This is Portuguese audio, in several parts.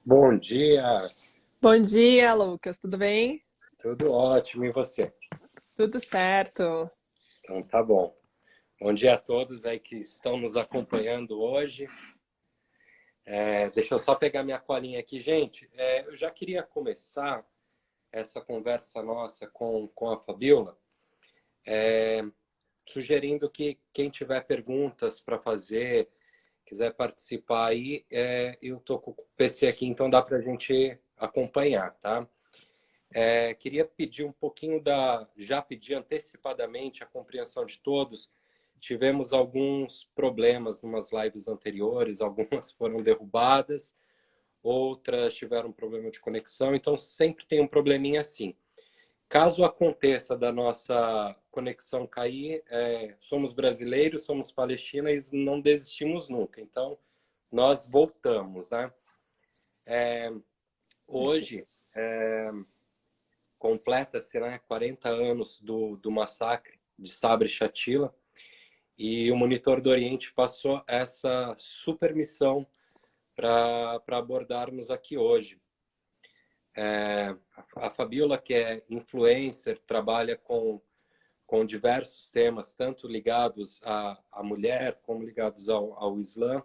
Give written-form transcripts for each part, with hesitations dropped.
Bom dia, Bom dia, Lucas. Tudo bem? tudo ótimo e você? Tudo certo. Então tá bom. Bom dia a todos aí que estão nos acompanhando hoje. Deixa eu só pegar minha colinha aqui, gente. Eu já queria começar essa conversa nossa com a Fabiola, sugerindo que quem tiver perguntas para fazer, quiser participar aí, eu tô com o PC aqui, então dá para a gente acompanhar, tá? Queria pedir um pouquinho já pedi antecipadamente a compreensão de todos. Tivemos alguns problemas em umas lives anteriores, algumas foram derrubadas, outras tiveram problema de conexão, então sempre tem um probleminha assim. Caso aconteça da nossa conexão cair, somos brasileiros, somos palestinos e não desistimos nunca. Então, nós voltamos, né? Hoje, completa-se, né, 40 anos do massacre de Sabra e Shatila, e o Monitor do Oriente passou essa super missão para abordarmos aqui hoje. A Fabiola, que é influencer, trabalha com diversos temas, tanto ligados à mulher como ligados ao Islã.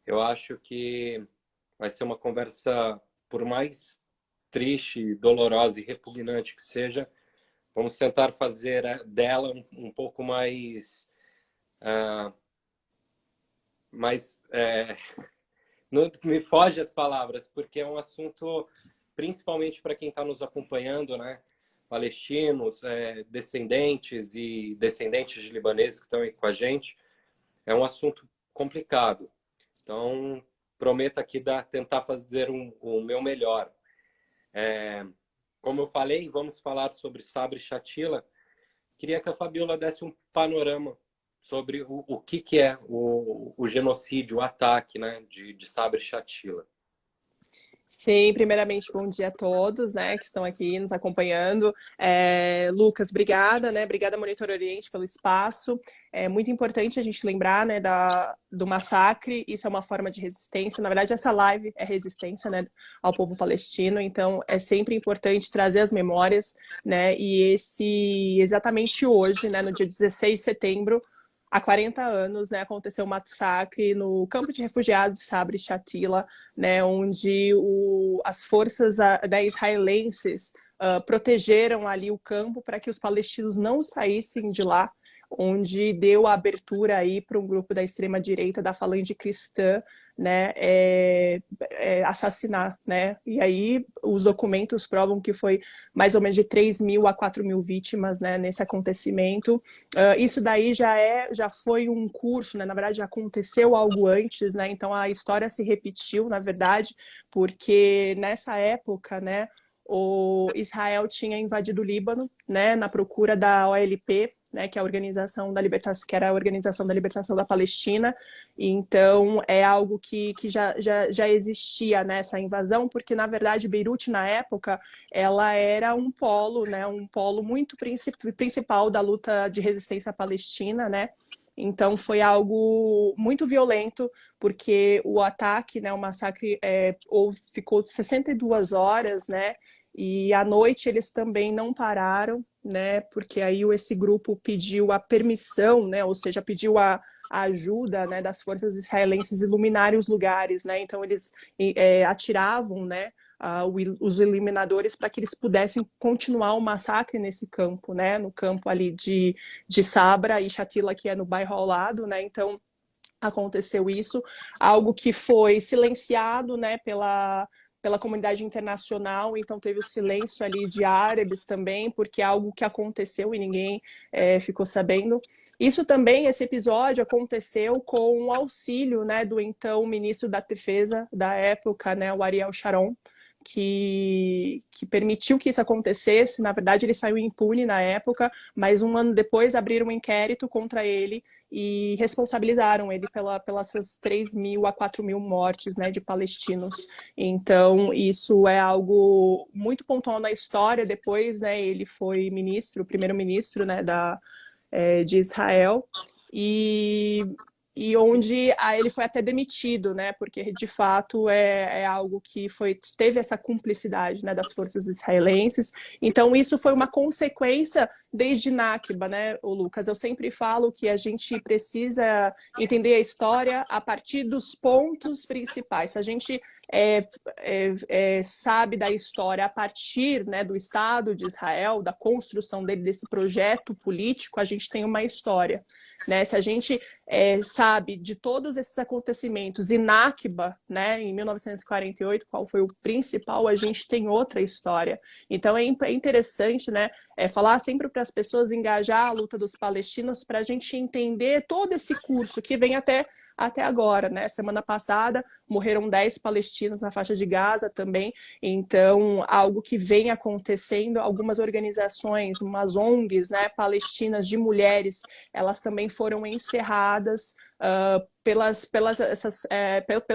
Eu acho que vai ser uma conversa, por mais triste, dolorosa e repugnante que seja, vamos tentar fazer dela um pouco mais não me foge as palavras, porque é um assunto, principalmente para quem está nos acompanhando, né? Palestinos, descendentes e descendentes de libaneses que estão aí com a gente, é um assunto complicado. Então, prometo aqui tentar fazer o meu melhor. Como eu falei, vamos falar sobre Sabra e Shatila. Queria que a Fabiola desse um panorama sobre o que é o genocídio, o ataque, né, de Sabra e Shatila. Sim, primeiramente, bom dia a todos, né, que estão aqui nos acompanhando. Lucas, obrigada, né? Obrigada, Monitor Oriente, pelo espaço. É muito importante a gente lembrar, né, do massacre. Isso é uma forma de resistência. Na verdade, essa live é resistência, né, ao povo palestino. Então, é sempre importante trazer as memórias, né? E exatamente hoje, né, no dia 16 de setembro, há 40 anos, né, aconteceu um massacre no campo de refugiados de Sabra e Shatila, né, onde as forças né, israelenses protegeram ali o campo para que os palestinos não saíssem de lá, onde deu a abertura aí para um grupo da extrema direita da Falange Cristã, né, assassinar, né? E aí os documentos provam que foi mais ou menos de 3 mil a 4 mil vítimas, né, nesse acontecimento. Isso daí já foi um curso, né? Na verdade, já aconteceu algo antes, né? Então a história se repetiu, na verdade, porque nessa época, né, o Israel tinha invadido o Líbano, né, na procura da OLP, né, que é a organização da libertação, que era a Organização da Libertação da Palestina. Então é algo que já existia nessa invasão, porque na verdade Beirute na época ela era um polo, né, um polo muito principal da luta de resistência palestina, né? Então foi algo muito violento, porque o ataque, né, o massacre ficou 62 horas, né? E à noite eles também não pararam, né? Porque aí esse grupo pediu a permissão, né? Ou seja, pediu a ajuda, né, das forças israelenses iluminarem os lugares, né? Então eles atiravam, né? Os eliminadores para que eles pudessem continuar o massacre nesse campo, né? No campo ali de Sabra e Shatila, que é no bairro ao lado, né? Então aconteceu isso, algo que foi silenciado, né, pela comunidade internacional, então teve o silêncio ali de árabes também, porque é algo que aconteceu e ninguém ficou sabendo. Isso também, esse episódio aconteceu com o auxílio, né, do então ministro da Defesa da época, né, o Ariel Sharon, que permitiu que isso acontecesse. Na verdade, ele saiu impune na época, mas um ano depois abriram um inquérito contra ele e responsabilizaram ele pelas 3 mil a 4 mil mortes, né, de palestinos. Então, isso é algo muito pontual na história. Depois, né, ele foi ministro, primeiro-ministro, né, de Israel. E e onde ele foi até demitido, né? Porque de fato é algo que teve essa cumplicidade, né, das forças israelenses. Então isso foi uma consequência desde Nakba, né, o Lucas? Eu sempre falo que a gente precisa entender a história a partir dos pontos principais. Se a gente sabe da história a partir, né, do Estado de Israel, da construção dele, desse projeto político, a gente tem uma história. Né? Se a gente sabe de todos esses acontecimentos e Nakba, né, em 1948, qual foi o principal, a gente tem outra história. Então é interessante, né, falar sempre para as pessoas engajar a luta dos palestinos para a gente entender todo esse curso que vem até agora, né? Semana passada morreram 10 palestinos na faixa de Gaza também, então algo que vem acontecendo, algumas organizações, umas ONGs, né, palestinas de mulheres, elas também foram encerradas pelo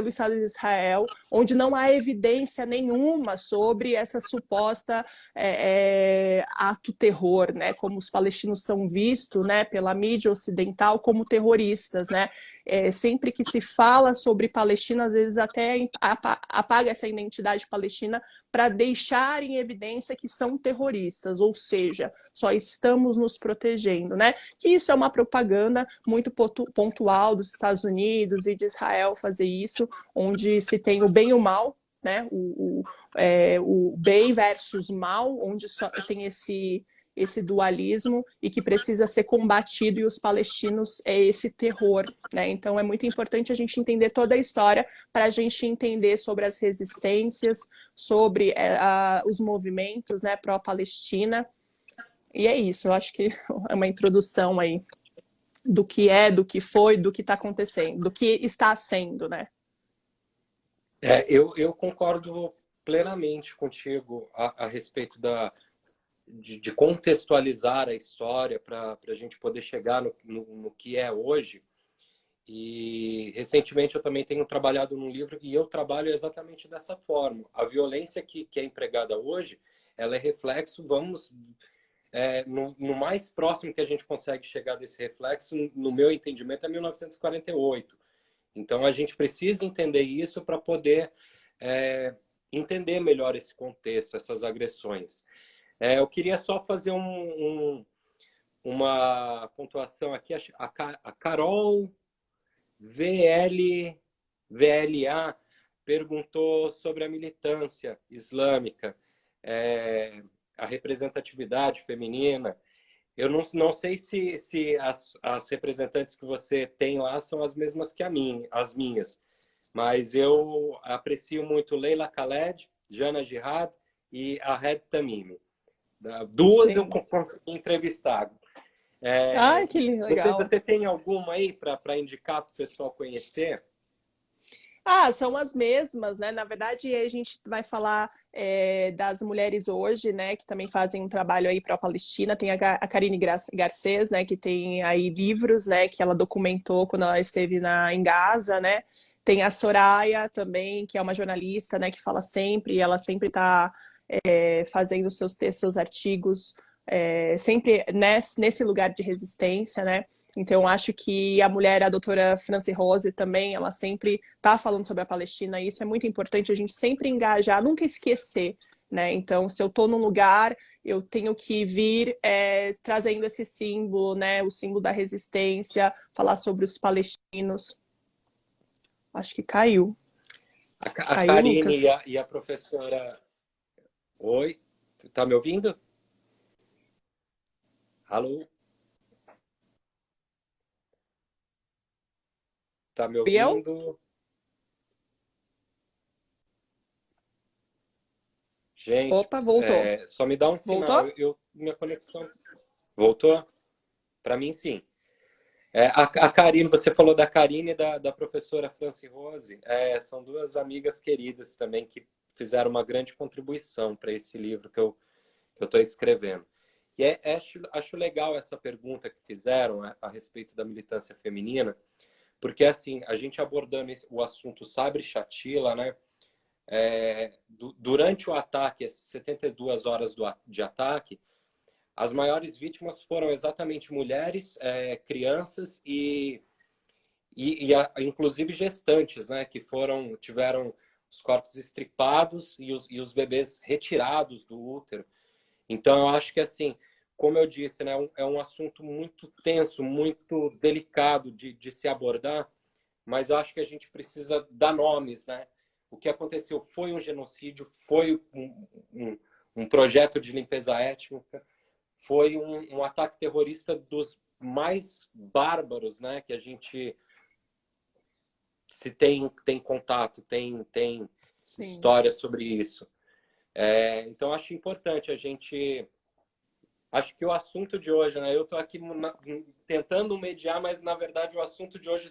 Estado de Israel, onde não há evidência nenhuma sobre essa suposta ato terror, né, como os palestinos são vistos, né, pela mídia ocidental como terroristas, né? Sempre que se fala sobre Palestina, às vezes até apaga essa identidade palestina para deixar em evidência que são terroristas, ou seja, só estamos nos protegendo, né? Que isso é uma propaganda muito pontual dos Estados Unidos e de Israel fazer isso, onde se tem o bem e o mal, né? O bem versus mal, onde só tem esse dualismo e que precisa ser combatido, e os palestinos é esse terror, né? Então é muito importante a gente entender toda a história para a gente entender sobre as resistências, sobre os movimentos, né, pró-Palestina. E é isso, eu acho que é uma introdução aí do que foi, do que está acontecendo, do que está sendo, né? Eu concordo plenamente contigo a respeito de contextualizar a história para a gente poder chegar no que é hoje. E recentemente eu também tenho trabalhado num livro e eu trabalho exatamente dessa forma. A violência que é empregada hoje, ela é reflexo, no mais próximo que a gente consegue chegar desse reflexo, no meu entendimento, é 1948. Então a gente precisa entender isso para poder entender melhor esse contexto, essas agressões. Eu queria só fazer uma pontuação aqui. A Carol VLA perguntou sobre a militância islâmica, a representatividade feminina. Eu não sei se as representantes que você tem lá são as mesmas que as minhas, mas eu aprecio muito Leila Khaled, Jana Jihad e Ahed Tamimi. Duas eu Sim. consegui entrevistar. Ai, que legal. Você tem alguma aí para indicar para o pessoal conhecer? São as mesmas, né? Na verdade, a gente vai falar das mulheres hoje, né? Que também fazem um trabalho aí para a Palestina. Tem a Karine Garcês, né? Que tem aí livros, né? Que ela documentou quando ela esteve em Gaza, né? Tem a Soraya também, que é uma jornalista, né? Que fala sempre, ela sempre está fazendo seus textos, seus artigos, sempre nesse lugar de resistência, né? Então, acho que a mulher, a doutora Franci Rose também, ela sempre está falando sobre a Palestina, e isso é muito importante, a gente sempre engajar, nunca esquecer, né? Então, se eu estou num lugar, eu tenho que vir trazendo esse símbolo, né? O símbolo da resistência, falar sobre os palestinos. Acho que caiu. A Caiu, Karine Lucas? e a professora... Oi, tá me ouvindo? Alô? Tá me E eu? ouvindo? Gente, Opa, voltou. só me dá um Voltou? sinal. Minha conexão voltou? Para mim, sim. A Karine, você falou da Karine e da professora Franci Rose. São duas amigas queridas também que fizeram uma grande contribuição para esse livro que eu estou escrevendo. E acho legal essa pergunta que fizeram a respeito da militância feminina, porque assim, a gente abordando o assunto Sabri Chatila, né? Durante o ataque, essas 72 horas de ataque, as maiores vítimas foram exatamente mulheres, crianças inclusive gestantes, né, que tiveram os corpos estripados e os bebês retirados do útero. Então, eu acho que, assim, como eu disse, né, é um assunto muito tenso, muito delicado de se abordar, mas eu acho que a gente precisa dar nomes, né? O que aconteceu foi um genocídio, foi um projeto de limpeza étnica, foi um ataque terrorista dos mais bárbaros, né? Que a gente se tem contato, tem Sim. história sobre isso. Então, acho importante a gente... Acho que o assunto de hoje, né? Eu estou aqui tentando mediar, mas, na verdade, o assunto de hoje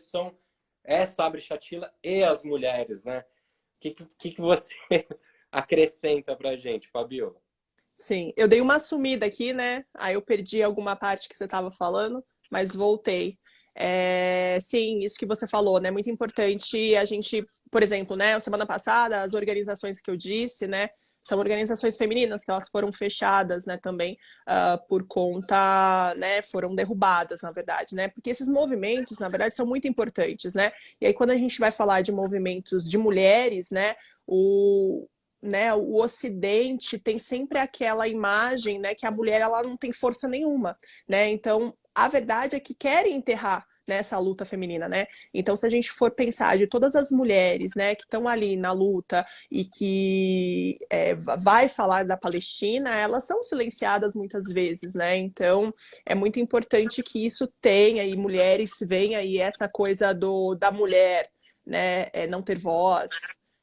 Sabre Chatila e as mulheres, né? O que você acrescenta para a gente, Fabiola? Sim, eu dei uma sumida aqui, né? Aí eu perdi alguma parte que você estava falando, mas voltei. Sim, isso que você falou, né? Muito importante a gente, por exemplo, né? Semana passada, as organizações que eu disse, né? São organizações femininas que elas foram fechadas, né? Também por conta, né? Foram derrubadas, na verdade, né? Porque esses movimentos, na verdade, são muito importantes, né? E aí quando a gente vai falar de movimentos de mulheres, né? O Ocidente tem sempre aquela imagem, né, que a mulher ela não tem força nenhuma, né? Então, a verdade é que querem enterrar nessa luta feminina, né? Então, se a gente for pensar de todas as mulheres, né, que estão ali na luta e que vai falar da Palestina, elas são silenciadas muitas vezes, né? Então, é muito importante que isso tenha e mulheres venham aí essa coisa da mulher, né, não ter voz,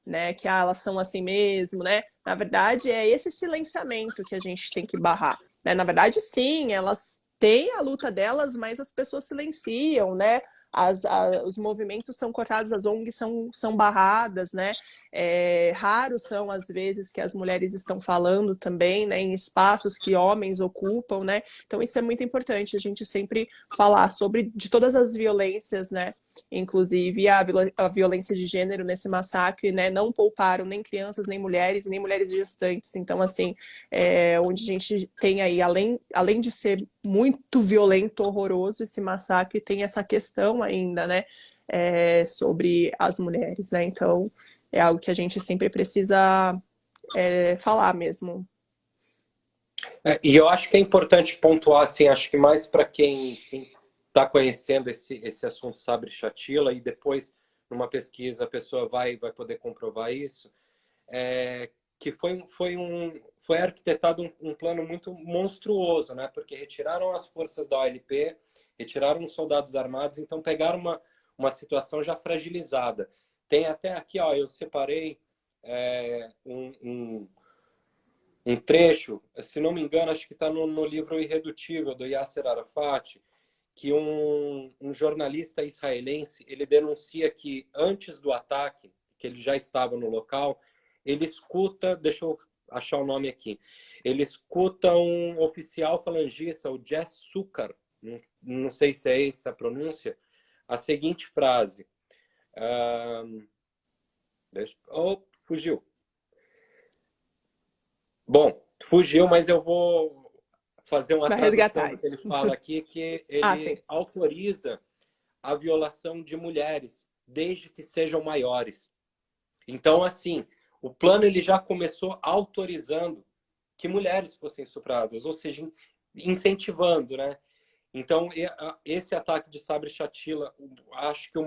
né, que elas são assim mesmo, né? Na verdade, é esse silenciamento que a gente tem que barrar, né? Na verdade, sim, elas têm a luta delas, mas as pessoas silenciam, né? Os movimentos são cortados, as ONGs são barradas, né? Raros são as vezes que as mulheres estão falando também, né? Em espaços que homens ocupam, né? Então isso é muito importante, a gente sempre falar de todas as violências, né? Inclusive a violência de gênero nesse massacre, né? Não pouparam nem crianças, nem mulheres gestantes. Então, assim, onde a gente tem aí, além de ser muito violento, horroroso esse massacre, tem essa questão ainda, né? Sobre as mulheres, né? Então, é algo que a gente sempre precisa falar mesmo. E eu acho que é importante pontuar, assim, acho que mais para quem está conhecendo esse assunto Sabre Chatila e depois, numa pesquisa, a pessoa vai poder comprovar isso, que foi arquitetado um plano muito monstruoso, né? Porque retiraram as forças da OLP, retiraram os soldados armados, então pegaram uma situação já fragilizada. Tem até aqui, ó, eu separei um trecho, se não me engano, acho que está no livro Irredutível, do Yasser Arafat, que um jornalista israelense, ele denuncia que antes do ataque, que ele já estava no local, ele escuta, deixa eu achar o nome aqui, ele escuta um oficial falangista, o Jess Sukar, não sei se é essa a pronúncia, a seguinte frase, fugiu. Bom, fugiu, mas eu vou fazer uma Para tradução resgatar. do que ele fala aqui, que Sim. ele autoriza a violação de mulheres, desde que sejam maiores. Então, assim, o plano ele já começou autorizando que mulheres fossem estupradas, ou seja, incentivando, né? Então, esse ataque de Sabre Chatila, acho que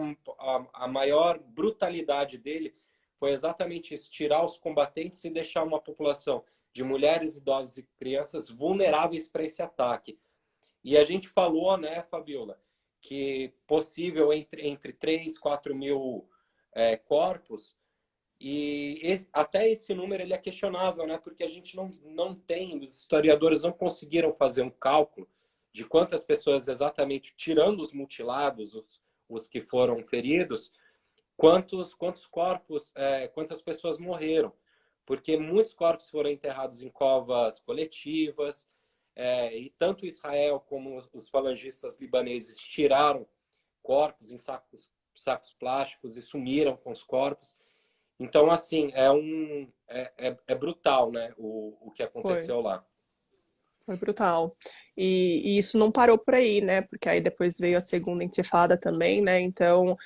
a maior brutalidade dele foi exatamente isso, tirar os combatentes e deixar uma população de mulheres, idosos e crianças vulneráveis para esse ataque. E a gente falou, né, Fabiola, que possível entre 3, 4 mil corpos, e até esse número ele é questionável, né, porque a gente não tem, os historiadores não conseguiram fazer um cálculo de quantas pessoas exatamente, tirando os mutilados, os que foram feridos, quantos corpos, quantas pessoas morreram. Porque muitos corpos foram enterrados em covas coletivas, e tanto Israel como os falangistas libaneses tiraram corpos em sacos plásticos e sumiram com os corpos. Então, assim, é brutal, né, o que Foi. aconteceu lá. Foi brutal. E isso não parou por aí, né? Porque aí depois veio a segunda intifada também, né? Então,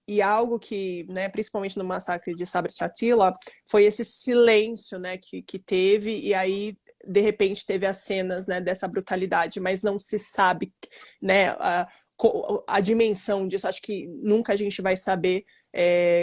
e algo que, né, principalmente no massacre de Sabra Chatila, foi esse silêncio, né, que teve, e aí, de repente, teve as cenas, né, dessa brutalidade, mas não se sabe, né, a dimensão disso. Acho que nunca a gente vai saber,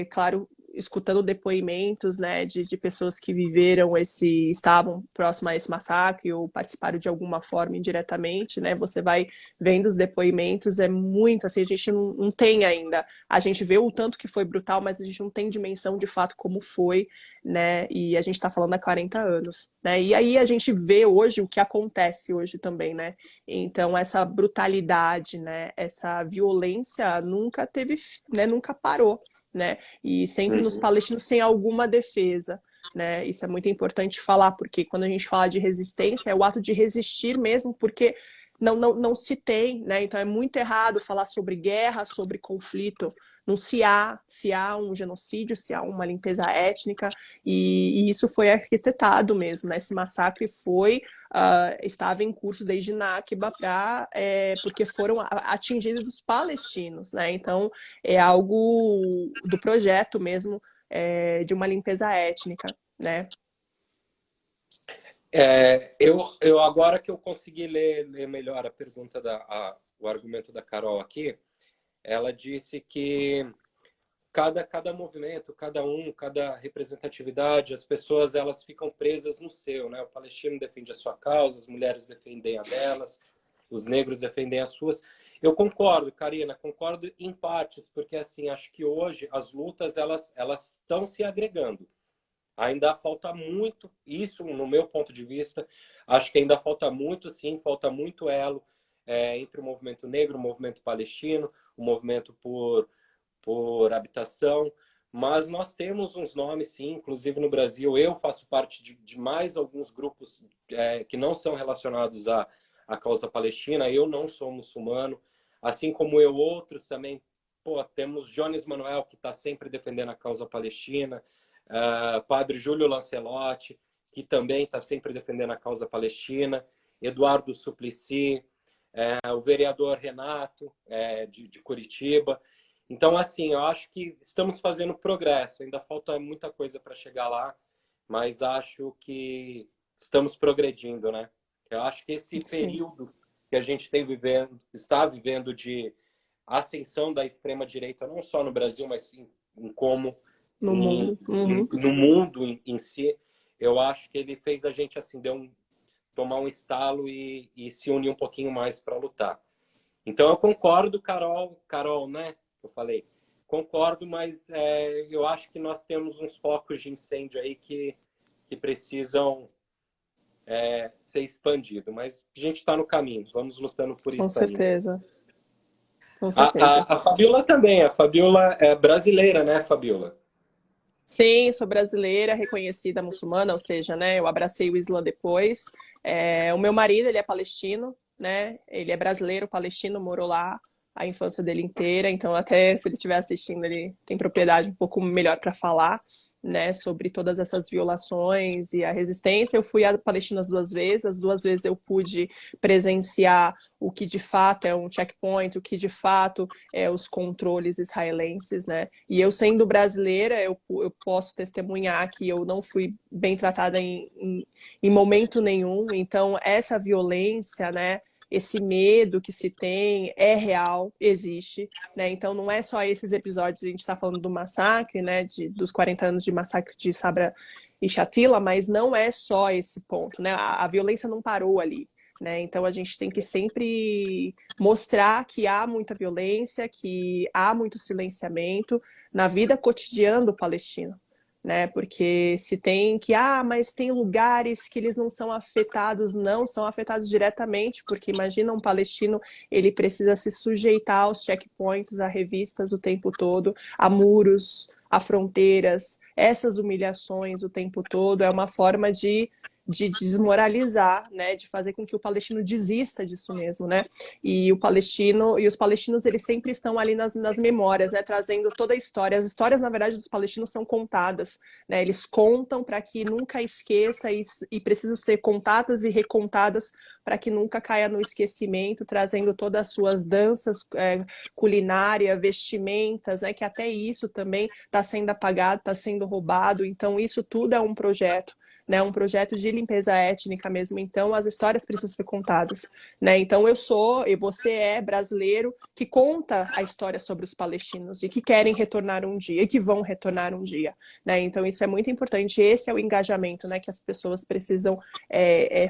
claro, escutando depoimentos, né, de pessoas que viveram estavam próximas a esse massacre ou participaram de alguma forma indiretamente, né, você vai vendo os depoimentos, é muito assim, a gente não tem ainda, a gente vê o tanto que foi brutal, mas a gente não tem dimensão de fato como foi, né, e a gente está falando há 40 anos, né, e aí a gente vê hoje o que acontece hoje também, né, então essa brutalidade, né, essa violência nunca teve, né, nunca parou, né, e sempre nos Uhum. palestinos sem alguma defesa, né? Isso é muito importante falar, porque quando a gente fala de resistência, é o ato de resistir mesmo, porque não se tem, né? Então é muito errado falar sobre guerra, sobre conflito. Não se há um genocídio, se há uma limpeza étnica, e isso foi arquitetado mesmo, né? Esse massacre estava em curso desde Nakba porque foram atingidos os palestinos, né? Então é algo do projeto mesmo, de uma limpeza étnica, né? Eu agora que eu consegui ler melhor a pergunta o argumento da Carol aqui, ela disse que cada movimento, cada representatividade, as pessoas elas ficam presas no seu, né? O palestino defende a sua causa, as mulheres defendem a delas, os negros defendem as suas. Eu concordo, Karina, concordo em partes, porque assim, acho que hoje as lutas elas estão se agregando. Ainda falta muito, isso no meu ponto de vista, acho que ainda falta muito, sim, falta muito elo entre o movimento negro, o movimento palestino, o movimento por habitação, mas nós temos uns nomes, sim, inclusive no Brasil, eu faço parte de mais alguns grupos que não são relacionados à causa palestina, eu não sou muçulmano, assim como eu, outros também, temos Jones Manuel, que está sempre defendendo a causa palestina, Padre Júlio Lancelotti, que também está sempre defendendo a causa palestina, Eduardo Suplicy, o vereador Renato, de Curitiba. Então, assim, eu acho que estamos fazendo progresso, ainda falta muita coisa para chegar lá, mas acho que estamos progredindo, né? Eu acho que esse Sim, período que a gente está vivendo de ascensão da extrema-direita, não só no Brasil, mas sim em como no mundo. Uhum. no mundo em si, eu acho que ele fez a gente assim tomar um estalo e se unir um pouquinho mais para lutar. Então eu concordo, Carol, né? Eu falei, concordo, mas eu acho que nós temos uns focos de incêndio aí que precisam ser expandidos. Mas a gente está no caminho, vamos lutando por Com isso ainda. certeza, com certeza. A Fabiola também, a Fabiola é brasileira, né, Fabiola? Sim, sou brasileira, reconhecida muçulmana, ou seja, né, eu abracei o Islã depois. O meu marido, ele é palestino, né, ele é brasileiro, palestino, morou lá a infância dele inteira, então até se ele estiver assistindo, ele tem propriedade um pouco melhor para falar, né, sobre todas essas violações e a resistência. Eu fui à Palestina as duas vezes eu pude presenciar o que de fato é um checkpoint, o que de fato é os controles israelenses, né? E eu sendo brasileira, eu posso testemunhar que eu não fui bem tratada em momento nenhum. Então, essa violência, né? Esse medo que se tem é real, existe, né? Então não é só esses episódios, a gente está falando do massacre, né? Dos 40 anos de massacre de Sabra e Shatila, mas não é só esse ponto, né? A violência não parou ali. Né? Então a gente tem que sempre mostrar que há muita violência, que há muito silenciamento na vida cotidiana do palestino. Né? Porque se tem mas tem lugares que eles não são afetados, não são afetados diretamente, porque imagina um palestino, ele precisa se sujeitar aos checkpoints, a revistas o tempo todo, a muros, a fronteiras, essas humilhações o tempo todo, é uma forma de de desmoralizar, né, de fazer com que o palestino desista disso mesmo, né? E os palestinos eles sempre estão ali nas memórias, né, trazendo toda a história. As histórias, na verdade, dos palestinos são contadas, né? Eles contam para que nunca esqueça e precisam ser contadas e recontadas para que nunca caia no esquecimento, trazendo todas as suas danças, culinária, vestimentas, né? Que até isso também está sendo apagado, está sendo roubado. Então, isso tudo é um projeto, né? Um projeto de limpeza étnica mesmo. Então, as histórias precisam ser contadas, né? Então, eu sou e você é brasileiro que conta a história sobre os palestinos e que querem retornar um dia e que vão retornar um dia, né? Então, isso é muito importante. Esse é o engajamento, né? Que as pessoas precisam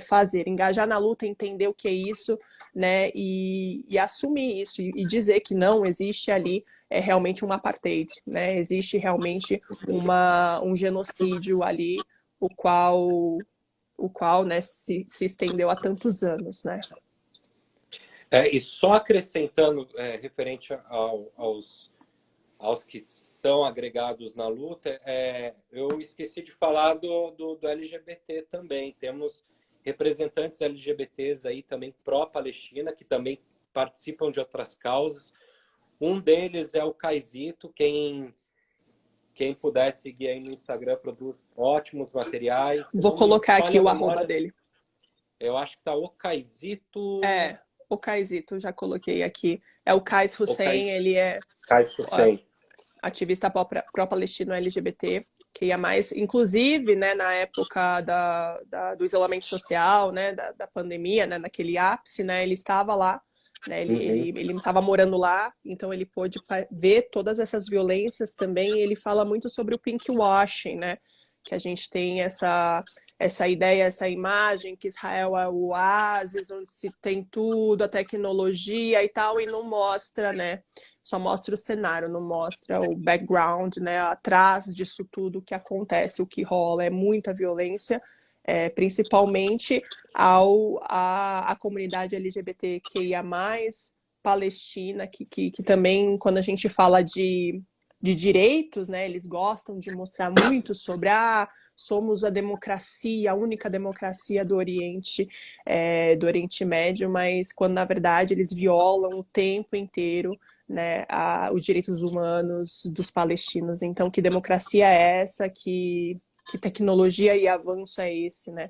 fazer, engajar na luta, entender o que é isso, né? E assumir isso e dizer que não existe ali realmente um apartheid, né? Existe realmente um genocídio ali, o qual né, se estendeu há tantos anos, né? E só acrescentando, referente aos que estão agregados na luta, eu esqueci de falar do LGBT também. Temos representantes LGBTs aí também pró-Palestina, que também participam de outras causas. Um deles é o Caizito, quem puder seguir aí no Instagram, produz ótimos materiais. Vou colocar aqui o arroba dele. Eu acho que tá o Caizito... o Caizito, já coloquei aqui. É o Kais Hussein, ele é Kais Hussein. Ativista pró-palestino LGBT, que ia mais, inclusive, né, na época do isolamento social, né, da pandemia, né, naquele ápice, né, ele estava lá, né, ele estava morando lá, então ele pôde ver todas essas violências também, e ele fala muito sobre o pinkwashing, né, que a gente tem essa ideia, essa imagem que Israel é o oásis, onde se tem tudo, a tecnologia e tal, e não mostra, né, só mostra o cenário, não mostra o background, né, atrás disso tudo que acontece, o que rola, é muita violência, principalmente a comunidade LGBTQIA+, palestina, que também, quando a gente fala de direitos, né, eles gostam de mostrar muito sobre somos a democracia, a única democracia do Oriente Médio, mas quando, na verdade, eles violam o tempo inteiro, né, os direitos humanos dos palestinos. Então, que democracia é essa? Que tecnologia e avanço é esse, né?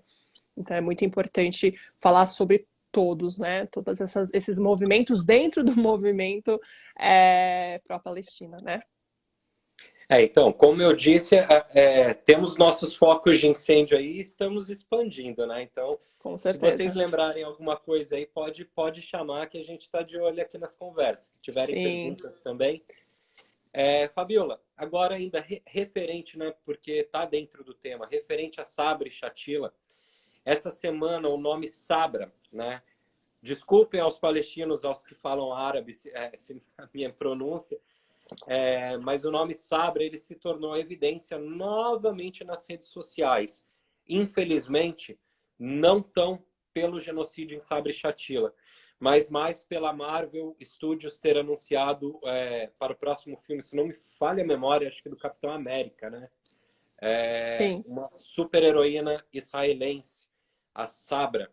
Então, é muito importante falar sobre todos, né? Todos esses movimentos dentro do movimento pró-Palestina, né? Então, como eu disse, temos nossos focos de incêndio aí e estamos expandindo, né? Então, com se certeza. vocês lembrarem alguma coisa aí, pode chamar que a gente está de olho aqui nas conversas. Se tiverem perguntas também. Fabiola, agora ainda referente, né? Porque está dentro do tema, referente a Sabra e Shatila, essa semana o nome Sabra, né? Desculpem aos palestinos, aos que falam árabe, se a minha pronúncia, mas o nome Sabra ele se tornou evidência novamente nas redes sociais. Infelizmente, não tão pelo genocídio em Sabra e Shatila, mas mais pela Marvel Studios ter anunciado para o próximo filme, se não me falha a memória, acho que do Capitão América, né? Sim. Uma super-heroína israelense, a Sabra.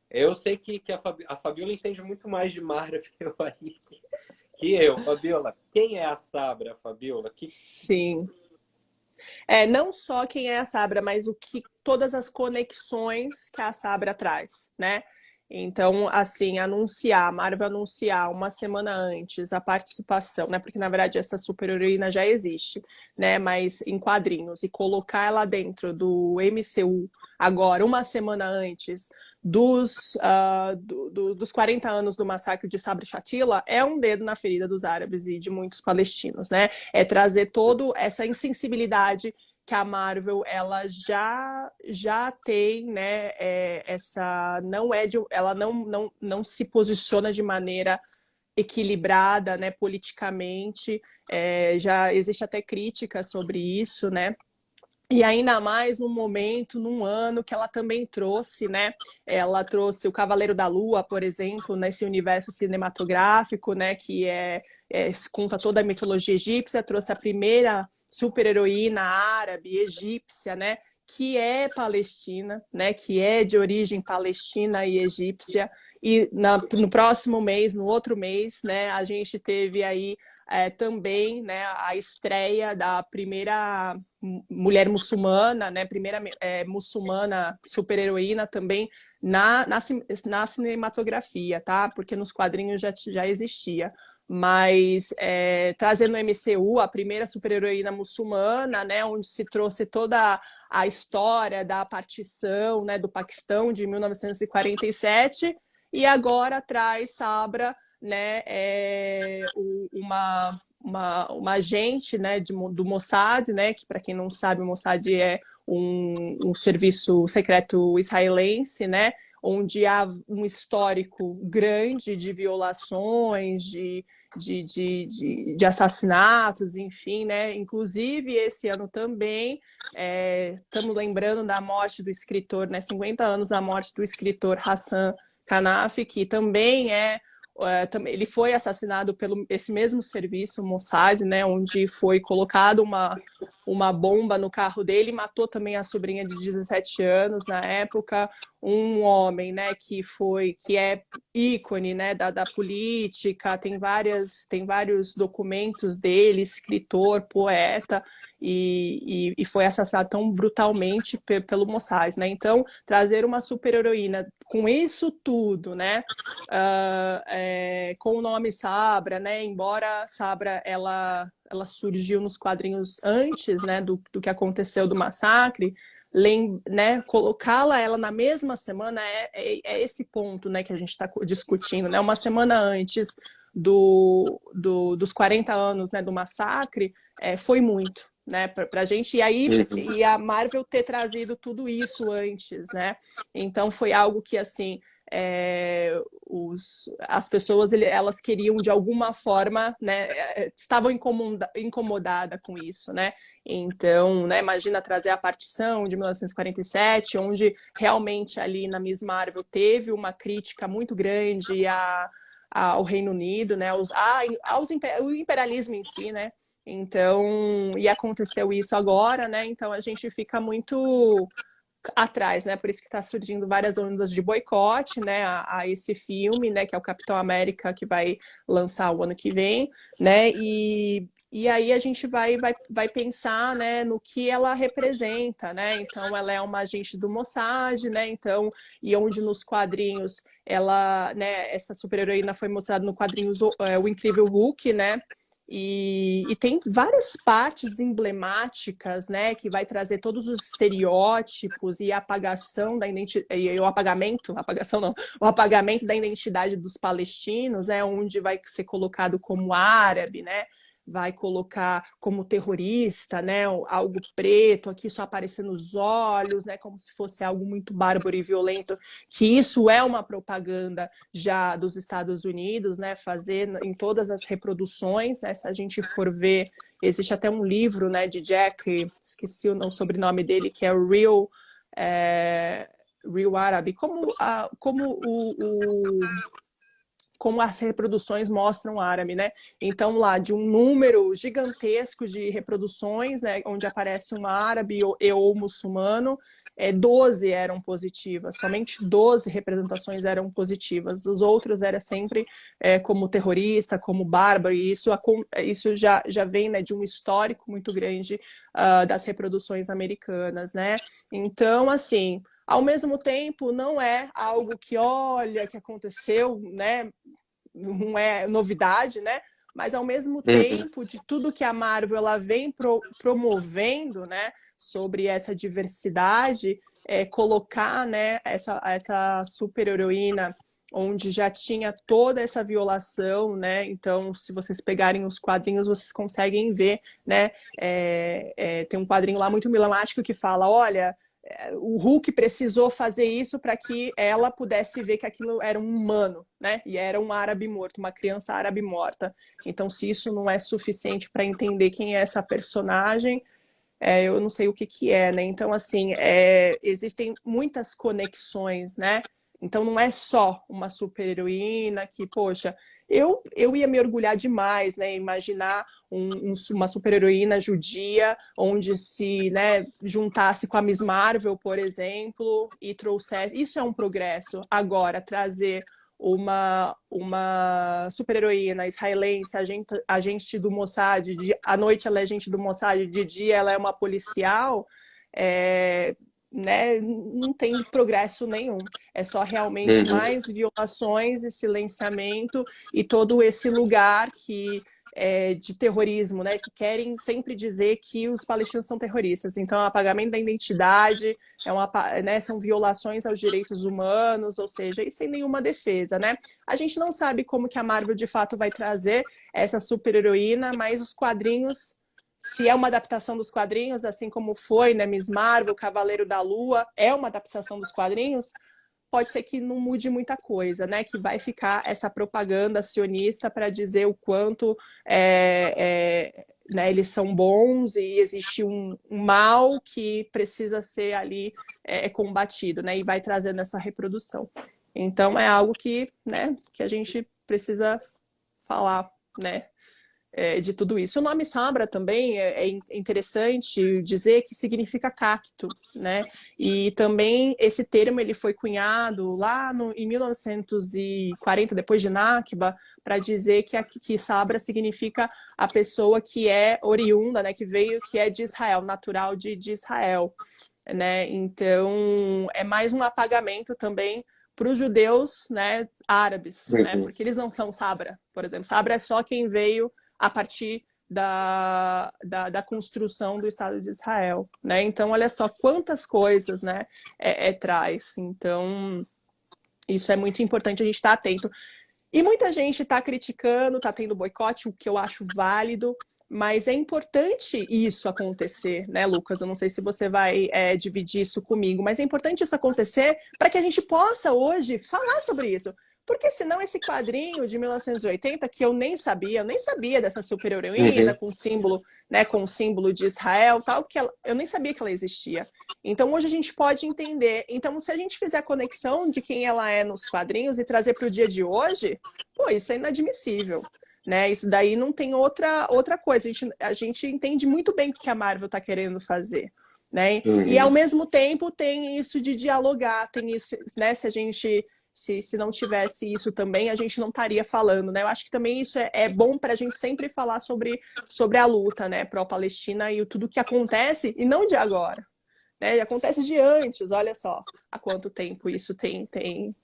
Eu sei que a Fabiola entende muito mais de Marvel aí que eu. Fabiola, quem é a Sabra, Fabiola? Sim. Não só quem é a Sabra, mas todas as conexões que a Sabra traz, né? Então, assim, a Marvel anunciar uma semana antes a participação, né? Porque, na verdade, essa super-heroína já existe, né? Mas em quadrinhos, e colocar ela dentro do MCU agora, uma semana antes dos 40 anos do massacre de Sabra e Shatila, é um dedo na ferida dos árabes e de muitos palestinos, né? É trazer toda essa insensibilidade que a Marvel ela já tem, né? Ela não se posiciona de maneira equilibrada, né? Politicamente, já existe até crítica sobre isso, né? E ainda mais num momento, num ano que ela também trouxe, né? Ela trouxe o Cavaleiro da Lua, por exemplo, nesse universo cinematográfico, né? Que conta toda a mitologia egípcia, trouxe a primeira super-heroína árabe, egípcia, né? que é palestina, né, que é de origem palestina e egípcia, e no próximo mês, no outro mês, né, a gente teve aí também, né, a estreia da primeira mulher muçulmana, né, primeira muçulmana super-heroína também na cinematografia, tá? Porque nos quadrinhos já existia. Mas trazendo o MCU, a primeira super-heroína muçulmana, né, onde se trouxe toda a história da partição, né, do Paquistão de 1947, e agora traz Sabra, né, uma agente, né, do Mossad, né, que para quem não sabe, o Mossad é um serviço secreto israelense, né, onde há um histórico grande de violações, de assassinatos, enfim, né? Inclusive, esse ano também estamos lembrando da morte do escritor, né? 50 anos da morte do escritor Hassan Kanafi, que também ele foi assassinado pelo esse mesmo serviço, Mossad, né? Onde foi colocado uma bomba no carro dele, matou também a sobrinha de 17 anos na época, um homem, né, que é ícone, né, da política, tem vários documentos dele, escritor, poeta, e foi assassinado tão brutalmente pelo Mossad, né? Então, trazer uma super-heroína com isso tudo, né, com o nome Sabra, né, embora Sabra ela surgiu nos quadrinhos antes, né, do que aconteceu do massacre, né, colocá-la ela na mesma semana é esse ponto, né, que a gente está discutindo, né, uma semana antes dos 40 anos, né, do massacre, foi muito, né, para a gente, e a Marvel ter trazido tudo isso antes, né, então foi algo que, assim, as pessoas elas queriam de alguma forma, né, estavam incomodadas com isso, né? Então, né, imagina trazer a partição de 1947, onde realmente ali na Miss Marvel teve uma crítica muito grande ao Reino Unido, né, ao imperialismo em si, né? Então, e aconteceu isso agora, né? Então a gente fica muito atrás, né? Por isso que está surgindo várias ondas de boicote, né? A esse filme, né? Que é o Capitão América, que vai lançar o ano que vem, né? E aí a gente vai pensar, né, no que ela representa, né? Então ela é uma agente do Mossad, né? Então, e onde nos quadrinhos ela, né, essa super-heroína foi mostrada no quadrinhos O Incrível Hulk, né? E tem várias partes emblemáticas, né, que vai trazer todos os estereótipos e a apagação da identidade, e o apagação não, o apagamento da identidade dos palestinos, né, onde vai ser colocado como árabe, né, vai colocar como terrorista, né, algo preto, aqui só aparecendo os olhos, né, como se fosse algo muito bárbaro e violento, que isso é uma propaganda já dos Estados Unidos, né, fazer em todas as reproduções, né, se a gente for ver, existe até um livro, né, de Jack, esqueci o sobrenome dele, que é o Real Arab, como as reproduções mostram o árabe, né? Então, lá, de um número gigantesco de reproduções, né, onde aparece um árabe ou muçulmano, 12 eram positivas, somente 12 representações eram positivas. Os outros eram sempre como terrorista, como bárbaro, e isso já vem, né, de um histórico muito grande das reproduções americanas, né? Então, assim, ao mesmo tempo, não é algo que, olha, que aconteceu, né? Não é novidade, né? Mas, ao mesmo tempo, de tudo que a Marvel ela vem promovendo, né? Sobre essa diversidade, colocar, né? Essa super-heroína onde já tinha toda essa violação, né? Então, se vocês pegarem os quadrinhos, vocês conseguem ver, né? Tem um quadrinho lá muito emblemático que fala, olha, o Hulk precisou fazer isso para que ela pudesse ver que aquilo era um humano, né? E era um árabe morto, uma criança árabe morta. Então, se isso não é suficiente para entender quem é essa personagem, eu não sei o que é, né? Então, assim, existem muitas conexões, né? Então não é só uma super-heroína que, poxa, eu ia me orgulhar demais, né? Imaginar uma super-heroína judia onde se, né, juntasse com a Miss Marvel, por exemplo, e trouxesse. Isso é um progresso. Agora, trazer uma super-heroína israelense, agente do Mossad, à noite ela é agente do Mossad, de dia ela é uma policial, né, não tem progresso nenhum. É só realmente mais violações e silenciamento e todo esse lugar de terrorismo, né, que querem sempre dizer que os palestinos são terroristas. Então, apagamento da identidade, né, são violações aos direitos humanos, ou seja, e sem nenhuma defesa, né? A gente não sabe como que a Marvel de fato vai trazer essa super-heroína, mas os quadrinhos, se é uma adaptação dos quadrinhos, assim como foi, né, Miss Marvel, Cavaleiro da Lua, é uma adaptação dos quadrinhos, pode ser que não mude muita coisa, né? Que vai ficar essa propaganda sionista para dizer o quanto né, eles são bons e existe um mal que precisa ser ali combatido, né? E vai trazendo essa reprodução. Então é algo que, né, que a gente precisa falar, né? De tudo isso. O nome Sabra também é interessante dizer que significa cacto, né? E também esse termo ele foi cunhado lá em 1940, depois de Nakba, para dizer que Sabra significa a pessoa que é oriunda, né? Que é de Israel, natural de Israel, né? Então é mais um apagamento também para os judeus, né, árabes, né? Porque eles não são Sabra, por exemplo. Sabra é só quem veio a partir da construção do Estado de Israel, né? Então, olha só quantas coisas, né, traz. Então, isso é muito importante a gente estar atento. E muita gente está criticando, está tendo boicote, o que eu acho válido, mas é importante isso acontecer, né, Lucas? Eu não sei se você vai dividir isso comigo, mas é importante isso acontecer para que a gente possa hoje falar sobre isso. Porque senão esse quadrinho de 1980, que eu nem sabia dessa super-heroína com símbolo, né, com o símbolo de Israel, tal, eu nem sabia que ela existia. Então hoje a gente pode entender. Então, se a gente fizer a conexão de quem ela é nos quadrinhos e trazer para o dia de hoje, pô, isso é inadmissível. Né? Isso daí não tem outra coisa. A gente entende muito bem o que a Marvel está querendo fazer. Né? E ao mesmo tempo tem isso de dialogar, tem isso, né? Se não tivesse isso também, a gente não estaria falando, né? Eu acho que também isso é bom para a gente sempre falar sobre a luta, né, pró-Palestina e tudo que acontece, e não de agora, né? Acontece de antes, olha só há quanto tempo isso tem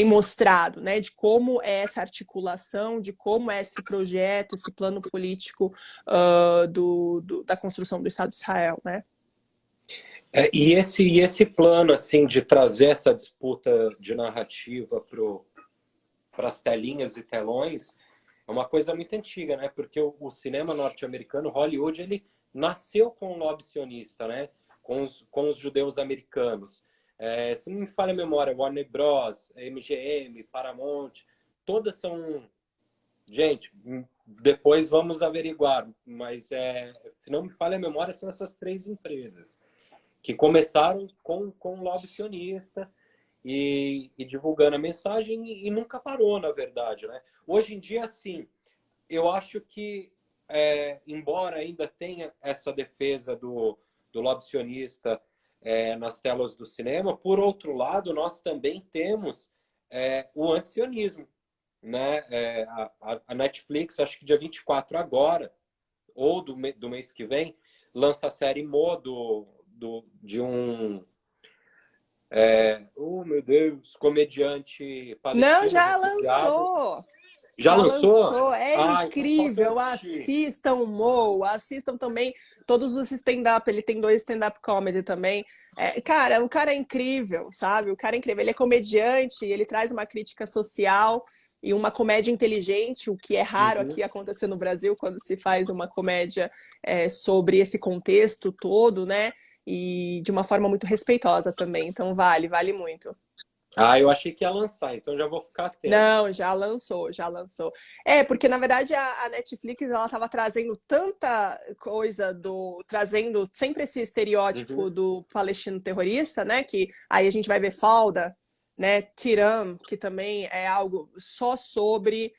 mostrado, né? De como é essa articulação, de como é esse projeto, esse plano político da construção do Estado de Israel, né? E esse plano assim de trazer essa disputa de narrativa para as telinhas e telões é uma coisa muito antiga, né? Porque o cinema norte-americano, Hollywood, ele nasceu com o lobby sionista, né? Com os judeus americanos. Se não me falha a memória, Warner Bros, MGM, Paramount, todas são... Gente, depois vamos averiguar, mas se não me falha a memória, são essas três empresas que começaram com o lobby sionista e divulgando a mensagem e nunca parou, na verdade, né? Hoje em dia, sim, eu acho que, embora ainda tenha essa defesa do lobby sionista nas telas do cinema, por outro lado, nós também temos o antisionismo, né? A Netflix, acho que dia 24 agora, ou do mês que vem, lança a série Mo de um oh meu Deus, comediante palestino Não, já refugiado. lançou! Já lançou? É Então falta eu incrível, assistir. assistam o Mo, assistam também todos os stand-up, ele tem 2 stand-up comedy também. Cara, o cara é incrível, sabe? O cara é incrível, ele é comediante, ele traz uma crítica social e uma comédia inteligente, o que é raro aqui acontecer no Brasil quando se faz uma comédia sobre esse contexto todo, né? E de uma forma muito respeitosa também, então vale muito. Eu achei que ia lançar, então já vou ficar atento. Não, já lançou. Porque na verdade a Netflix ela estava trazendo tanta coisa trazendo sempre esse estereótipo do palestino terrorista, né? Que aí a gente vai ver falda, né, Tiram, que também é algo só sobre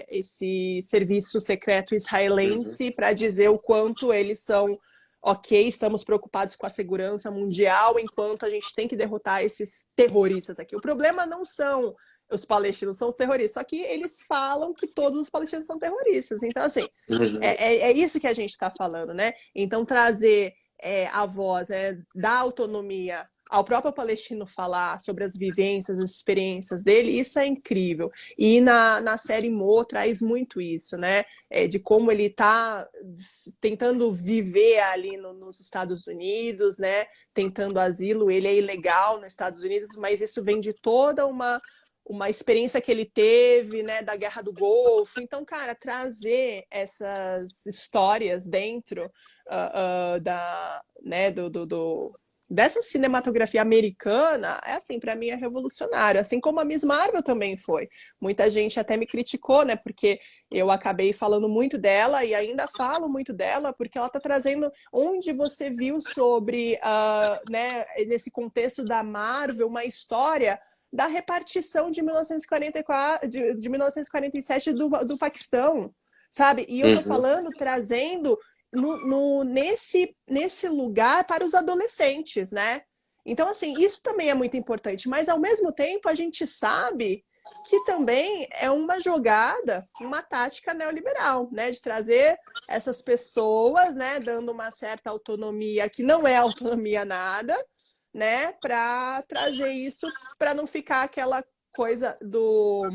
esse serviço secreto Uhum. israelense, para dizer o quanto eles são ok, estamos preocupados com a segurança mundial, enquanto a gente tem que derrotar esses terroristas aqui. O problema não são os palestinos, são os terroristas, só que eles falam que todos os palestinos são terroristas. Então, assim, Uhum. é isso que a gente está falando, né? Então, trazer a voz, né, da autonomia ao próprio palestino falar sobre as vivências, as experiências dele, isso é incrível. E na série Mo traz muito isso, né? De como ele está tentando viver ali nos Estados Unidos, né? Tentando asilo, ele é ilegal nos Estados Unidos, mas isso vem de toda uma experiência que ele teve, né, da Guerra do Golfo. Então, cara, trazer essas histórias dentro né, dessa cinematografia americana, assim, para mim é revolucionário, assim como a Miss Marvel também foi. Muita gente até me criticou, né, porque eu acabei falando muito dela e ainda falo muito dela, porque ela está trazendo onde você viu sobre, né, nesse contexto da Marvel, uma história da repartição de 1944, de 1947 do Paquistão, sabe? E eu tô Uhum. falando, trazendo nesse lugar para os adolescentes, né? Então, assim, isso também é muito importante, mas ao mesmo tempo a gente sabe que também é uma jogada, uma tática neoliberal, né? De trazer essas pessoas, né? Dando uma certa autonomia que não é autonomia nada, né? Para trazer isso, para não ficar aquela coisa do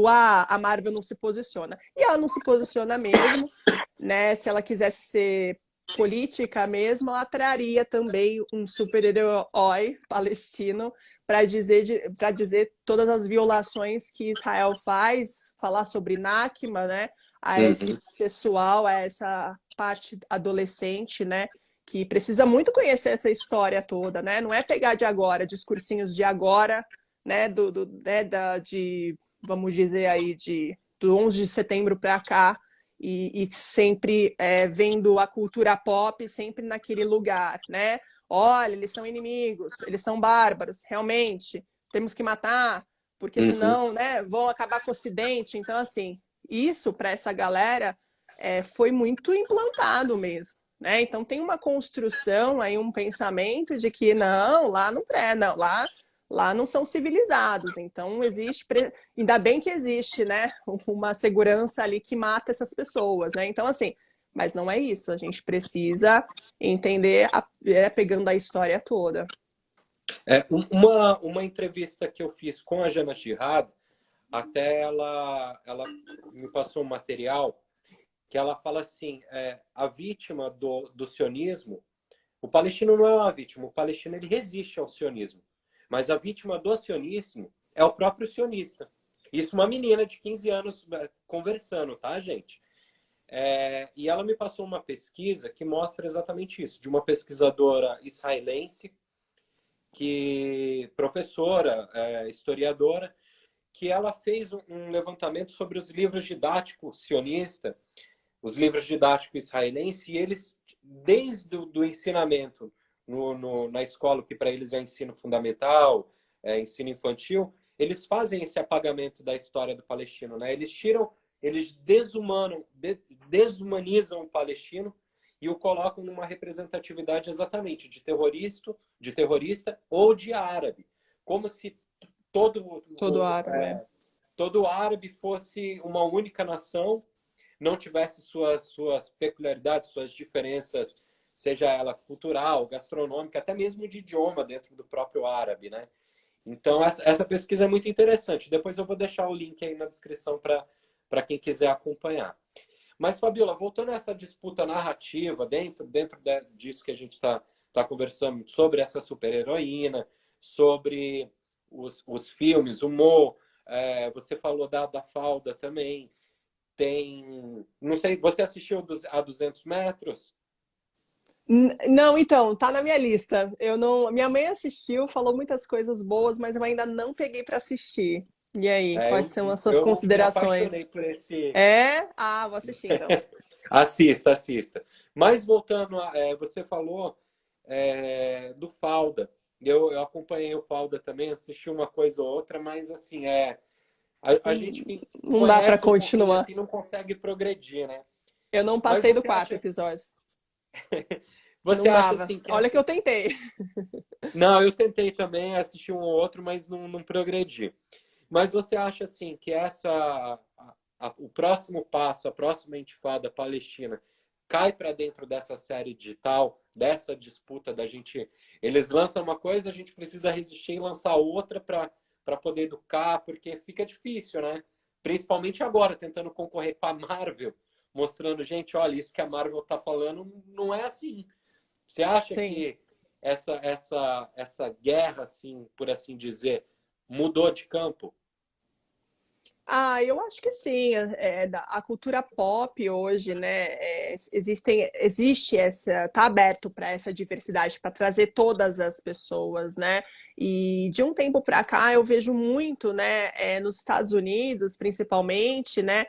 a Marvel não se posiciona. E ela não se posiciona mesmo, né? Se ela quisesse ser política mesmo, ela traria também um super-herói palestino para dizer todas as violações que Israel faz, falar sobre Nakba, né? A esse Uhum. pessoal, a essa parte adolescente, né? Que precisa muito conhecer essa história toda, né? Não é pegar de agora, discursinhos de agora, né? Né, vamos dizer aí, do 11 de setembro para cá, e sempre vendo a cultura pop sempre naquele lugar, né? Olha, eles são inimigos, eles são bárbaros, realmente, temos que matar, porque Uhum. senão, né, vão acabar com o Ocidente. Então, assim, isso para essa galera foi muito implantado mesmo. Né? Então tem uma construção aí, um pensamento de que não, lá não é, não, lá não são civilizados. Então existe, ainda bem que existe, né, uma segurança ali que mata essas pessoas, né? Então assim, mas não é isso. A gente precisa entender, pegando a história toda. Uma entrevista que eu fiz com a Jana Chirrado, até ela me passou um material que ela fala assim, a vítima do sionismo, o palestino não é uma vítima, o palestino ele resiste ao sionismo, mas a vítima do sionismo é o próprio sionista. Isso uma menina de 15 anos conversando, tá, gente? E ela me passou uma pesquisa que mostra exatamente isso, de uma pesquisadora israelense, professora, historiadora, que ela fez um levantamento sobre os livros didáticos sionistas, os livros didáticos israelenses, e eles, desde o ensinamento na escola, que para eles é ensino fundamental, ensino infantil, eles fazem esse apagamento da história do palestino, né? Eles desumanizam o palestino e o colocam numa representatividade exatamente de terrorista ou de árabe, como se todo Todo árabe. todo árabe fosse uma única nação, não tivesse suas peculiaridades, suas diferenças, seja ela cultural, gastronômica, até mesmo de idioma dentro do próprio árabe, né? Então, essa pesquisa é muito interessante. Depois eu vou deixar o link aí na descrição para quem quiser acompanhar. Mas, Fabiola, voltando a essa disputa narrativa, disso que a gente está conversando, sobre essa super-heroína, sobre os filmes, o Mo, você falou da Falda também. Tem. Não sei, você assistiu a 200 metros? Não, então, tá na minha lista. Eu não, minha mãe assistiu, falou muitas coisas boas, mas eu ainda não peguei para assistir. E aí, quais são as suas Eu me considerações? apaixonei por esse. É? Ah, vou assistir então. Assista, assista. Mas voltando, você falou do Falda. Eu acompanhei o Falda também, assisti uma coisa ou outra, mas assim, a gente que Não dá para conhece um pouquinho continuar. assim não consegue progredir, né? Eu não Mas passei do quarto episódio. você Não acha dava. assim que Olha que essa... eu tentei. Não, eu tentei também assistir um ou outro, mas não progredi. Mas você acha assim que o próximo passo, a próxima intifada palestina, cai para dentro dessa série digital, dessa disputa da gente, eles lançam uma coisa, a gente precisa resistir e lançar outra para poder educar, porque fica difícil, né? Principalmente agora, tentando concorrer com a Marvel, mostrando, gente, olha, isso que a Marvel tá falando não é assim. Você acha Sim. que essa guerra, assim, por assim dizer, mudou de campo? Ah, eu acho que sim. A cultura pop hoje, né? Existe essa, tá aberto para essa diversidade, para trazer todas as pessoas, né? E de um tempo para cá eu vejo muito, né? Nos Estados Unidos, principalmente, né?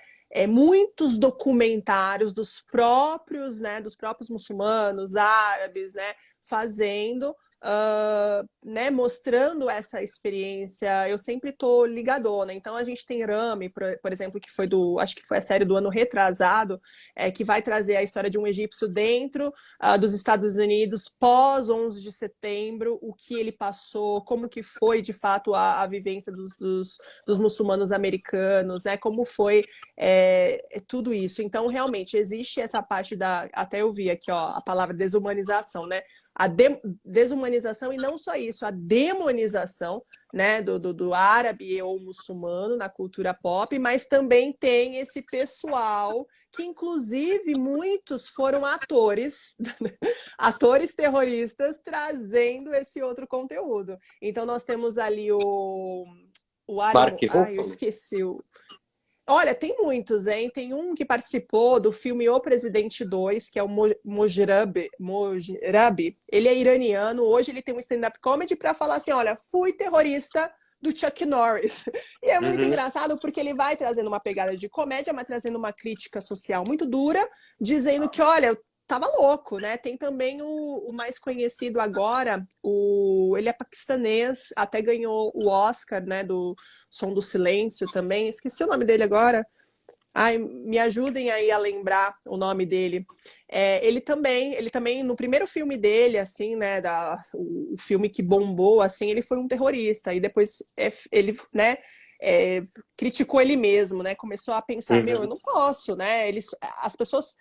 Muitos documentários dos próprios muçulmanos, árabes, né? Fazendo né, mostrando essa experiência, eu sempre tô ligadona. Então a gente tem Rami, por exemplo, que foi acho que foi a série do ano retrasado, que vai trazer a história de um egípcio dentro dos Estados Unidos pós 11 de setembro, o que ele passou, como que foi de fato a vivência dos muçulmanos americanos, né? Como foi tudo isso. Então realmente existe essa parte até eu vi aqui, ó, a palavra desumanização, né? A desumanização, e não só isso, a demonização, né, do árabe ou muçulmano na cultura pop, mas também tem esse pessoal que, inclusive, muitos foram atores, atores terroristas, trazendo esse outro conteúdo. Então, nós temos ali o Mark Ari... Ai, eu Ruffalo? esqueci o... Olha, tem muitos, hein? Tem um que participou do filme O Presidente 2, que é o Mojrabi. Ele é iraniano. Hoje ele tem um stand-up comedy para falar assim: olha, fui terrorista do Chuck Norris. E é muito Uhum. engraçado porque ele vai trazendo uma pegada de comédia, mas trazendo uma crítica social muito dura, dizendo que, olha, eu tava louco, né? Tem também o mais conhecido agora, ele é paquistanês, até ganhou o Oscar, né, do Som do Silêncio também. Esqueci o nome dele agora. Ai, me ajudem aí a lembrar o nome dele. Ele também, no primeiro filme dele, assim, né, o filme que bombou, assim, ele foi um terrorista. E depois ele, né, criticou ele mesmo, né? Começou a pensar, meu, eu Uhum. não posso, né? As pessoas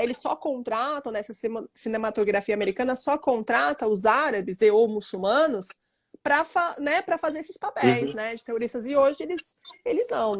eles só contratam nessa cinematografia americana, só contrata os árabes ou muçulmanos para né, fazer esses papéis, Uhum. né, de terroristas. E hoje eles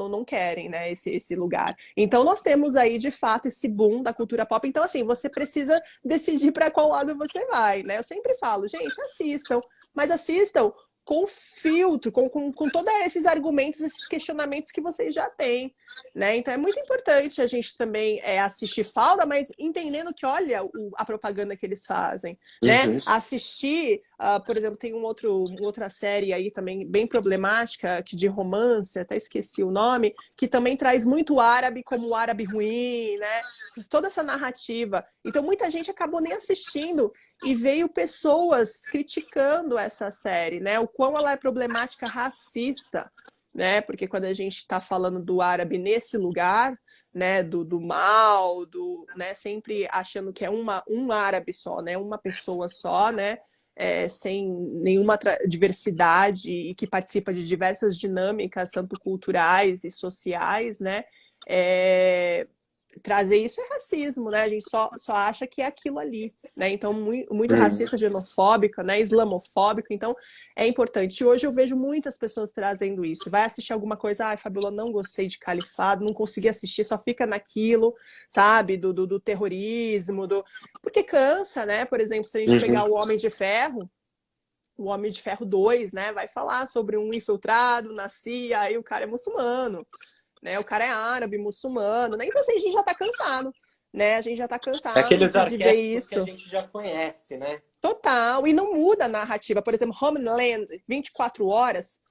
não querem, né, esse lugar. Então nós temos aí de fato esse boom da cultura pop. Então assim, você precisa decidir para qual lado você vai, né? Eu sempre falo, gente, assistam, mas assistam com filtro, com todos esses argumentos, esses questionamentos que vocês já têm, né? Então é muito importante a gente também assistir Falda, mas entendendo que, olha, a propaganda que eles fazem, né? Uhum. Assistir, por exemplo, tem uma outra série aí também bem problemática, que de romance, até esqueci o nome, que também traz muito árabe como o árabe ruim, né? Toda essa narrativa. Então muita gente acabou nem assistindo e veio pessoas criticando essa série, né? O quão ela é problemática racista, né? Porque quando a gente está falando do árabe nesse lugar, né? Do mal, né? Sempre achando que é um árabe só, né? Uma pessoa só, né? Sem nenhuma diversidade e que participa de diversas dinâmicas, tanto culturais e sociais, né? Trazer isso é racismo, né? A gente só acha que é aquilo ali, né? Então, muito Uhum. racista, xenofóbico, né? Islamofóbico. Então, é importante. E hoje eu vejo muitas pessoas trazendo isso. Vai assistir alguma coisa, ai, Fabiola, não gostei de Califado, não consegui assistir, só fica naquilo, sabe? Do terrorismo, porque cansa, né? Por exemplo, se a gente Uhum. pegar o Homem de Ferro 2, né? Vai falar sobre um infiltrado na CIA, aí o cara é muçulmano, né? O cara é árabe, muçulmano, né? Então assim, a gente já tá cansado, né? A gente já tá É cansado aqueles de ver arquétipos que a isso. gente já conhece, né? Total, e não muda a narrativa. Por exemplo, Homeland, 24 horas,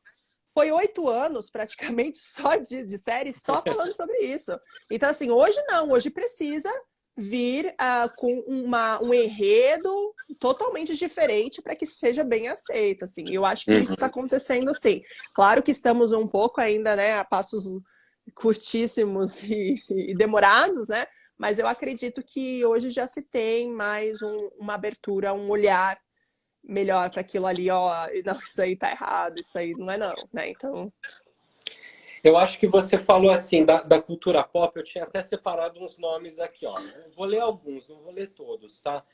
foi 8 anos praticamente só de série, só falando sobre isso. Então, assim, hoje não, hoje precisa vir com um enredo totalmente diferente para que seja bem aceito, assim. Eu acho que isso está acontecendo, assim. Claro que estamos um pouco ainda, né, a passos curtíssimos e demorados, né? Mas eu acredito que hoje já se tem mais uma abertura, um olhar melhor para aquilo ali, ó, não, isso aí tá errado, isso aí não é não, né? Então... Eu acho que você falou assim, da cultura pop, eu tinha até separado uns nomes aqui, ó. Eu vou ler alguns, não vou ler todos, tá?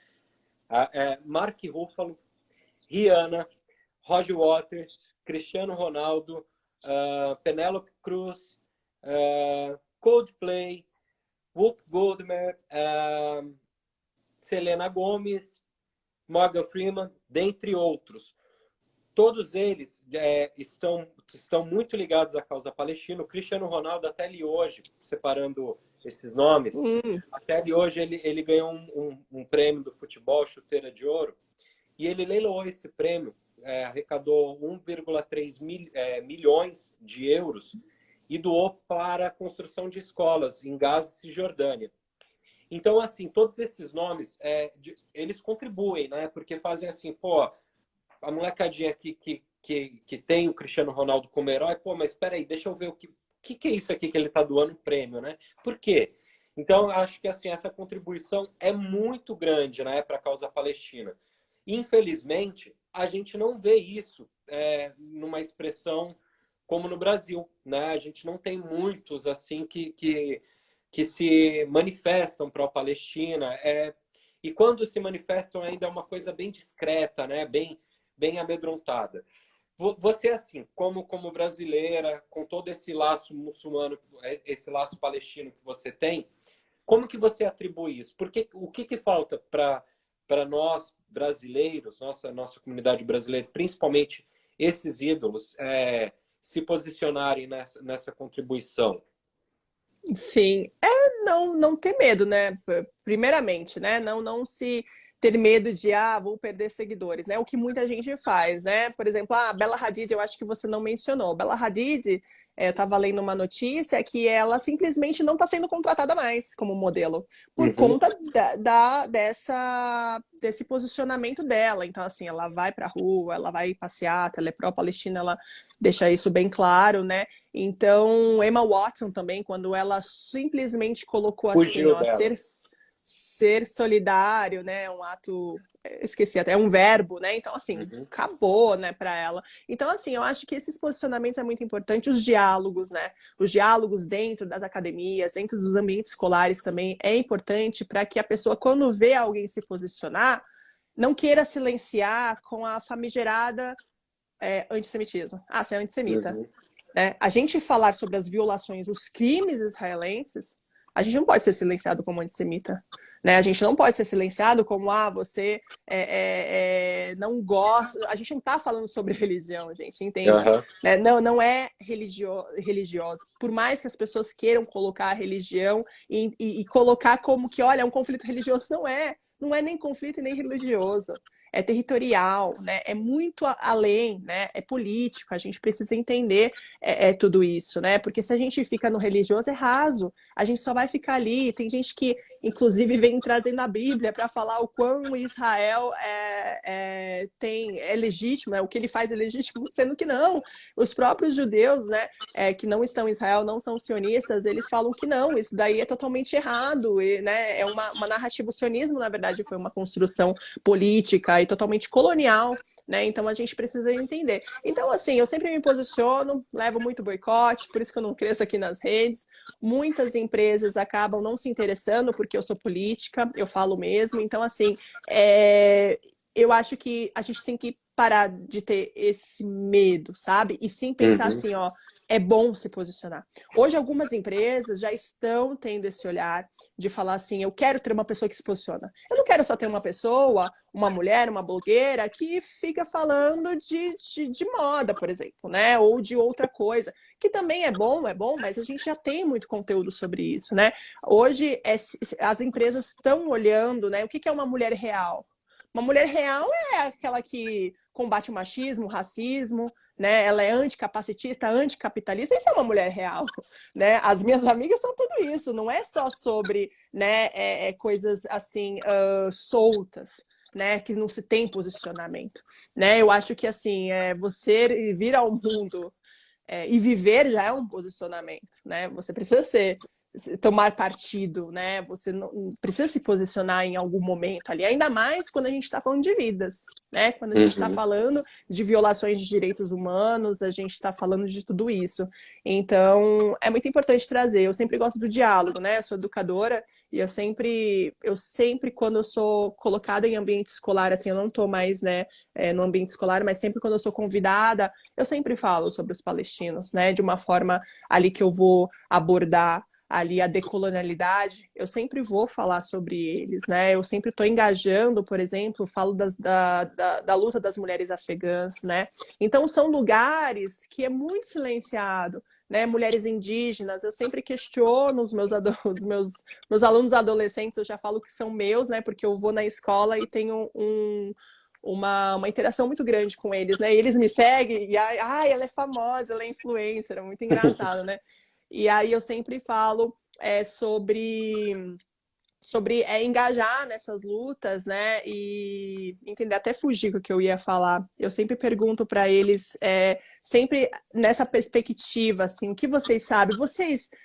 Mark Ruffalo, Rihanna, Roger Waters, Cristiano Ronaldo, Penélope Cruz, Coldplay, Whoop Goldberg, Selena Gomez, Morgan Freeman, dentre outros. Todos eles estão muito ligados à causa palestina. O Cristiano Ronaldo, até ele hoje, separando esses nomes, até ele hoje ele ganhou um prêmio do futebol, Chuteira de Ouro, e ele leiloou esse prêmio, arrecadou 1,3 milhões de euros e doou para a construção de escolas em Gaza e Cisjordânia. Então, assim, todos esses nomes, eles contribuem, né? Porque fazem assim, pô, a molecadinha aqui que tem o Cristiano Ronaldo como herói, pô, mas espera aí, deixa eu ver o que é isso aqui que ele tá doando prêmio, né? Por quê? Então, acho que assim, essa contribuição é muito grande, né, para a causa palestina. Infelizmente, a gente não vê isso numa expressão como no Brasil, né? A gente não tem muitos assim que se manifestam pró-Palestina, e quando se manifestam ainda é uma coisa bem discreta, né? Bem amedrontada. Você, assim, como brasileira, com todo esse laço muçulmano, esse laço palestino que você tem, como que você atribui isso? Porque o que falta para nós, brasileiros, nossa comunidade brasileira, principalmente esses ídolos, se posicionarem nessa contribuição? Sim, não ter medo, né? Primeiramente, né? Não se ter medo de, vou perder seguidores, né? O que muita gente faz, né? Por exemplo, a Bella Hadid, eu acho que você não mencionou. Bella Hadid, eu estava lendo uma notícia que ela simplesmente não está sendo contratada mais como modelo, por conta desse posicionamento dela. Então, assim, ela vai para a rua, ela vai passear, ela é pró-Palestina, ela deixa isso bem claro, né? Então, Emma Watson também, quando ela simplesmente colocou assim, Fugiu ó, dela. ser solidário, né? Um ato, esqueci até, é um verbo, né? Então, assim, acabou, né, para ela. Então, assim, eu acho que esses posicionamentos é muito importante, os diálogos, né? Os diálogos dentro das academias, dentro dos ambientes escolares também é importante para que a pessoa, quando vê alguém se posicionar, não queira silenciar com a famigerada antissemitismo. Você é antissemita. A gente falar sobre as violações, os crimes israelenses, a gente não pode ser silenciado como antissemita. Né? A gente não pode ser silenciado como, você não gosta. A gente não está falando sobre religião, gente, entenda. Né? Não é religiosa. Por mais que as pessoas queiram colocar a religião e colocar como que, olha, é um conflito religioso, não é nem conflito e nem religioso. É territorial, né? É muito além, né? É político, a gente precisa entender tudo isso, né? Porque se a gente fica no religioso, é raso, a gente só vai ficar ali. Tem gente que, inclusive, vem trazendo a Bíblia para falar o quão Israel é legítimo, o que ele faz é legítimo, sendo que não. Os próprios judeus, né, que não estão em Israel, não são sionistas, eles falam que não, isso daí é totalmente errado, né? É uma narrativa. O sionismo, na verdade, foi uma construção política e totalmente colonial, né? Então a gente precisa entender. Então, assim, eu sempre me posiciono, levo muito boicote, por isso que eu não cresço aqui nas redes. Muitas empresas acabam não se interessando porque eu sou política, eu falo mesmo. Então, assim, eu acho que a gente tem que parar de ter esse medo, sabe? E sim pensar assim, é bom se posicionar. Hoje, algumas empresas já estão tendo esse olhar de falar assim, eu quero ter uma pessoa que se posiciona. Eu não quero só ter uma pessoa, uma mulher, uma blogueira, que fica falando de moda, por exemplo, né? Ou de outra coisa, que também é bom, mas a gente já tem muito conteúdo sobre isso, né? Hoje, as empresas estão olhando, né? O que é uma mulher real? Uma mulher real é aquela que combate o machismo, o racismo, né? Ela é anticapacitista, anticapitalista. Isso é uma mulher real, né? As minhas amigas são tudo isso. Não é só sobre, né, coisas assim soltas, né? Que não se tem posicionamento, né? Eu acho que assim, você vir ao mundo e viver já é um posicionamento, né? Você precisa tomar partido, né? Você não precisa se posicionar em algum momento ali, ainda mais quando a gente está falando de vidas, né? Quando a gente está falando de violações de direitos humanos, a gente está falando de tudo isso. Então, é muito importante trazer. Eu sempre gosto do diálogo, né? Eu sou educadora e eu sempre, quando eu sou colocada em ambiente escolar, assim, eu não estou mais, né, no ambiente escolar, mas sempre quando eu sou convidada, eu sempre falo sobre os palestinos, né? De uma forma ali que eu vou abordar ali a decolonialidade, eu sempre vou falar sobre eles, né? Eu sempre estou engajando, por exemplo, falo da luta das mulheres afegãs, né? Então são lugares que é muito silenciado, né? Mulheres indígenas, eu sempre questiono os meus alunos adolescentes, eu já falo que são meus, né? Porque eu vou na escola e tenho uma interação muito grande com eles, né? E eles me seguem e ela é famosa, ela é influencer, é muito engraçado, né? E aí eu sempre falo sobre engajar nessas lutas, né? E entender, até fugir do que eu ia falar. Eu sempre pergunto para eles, sempre nessa perspectiva, assim, o que vocês sabem?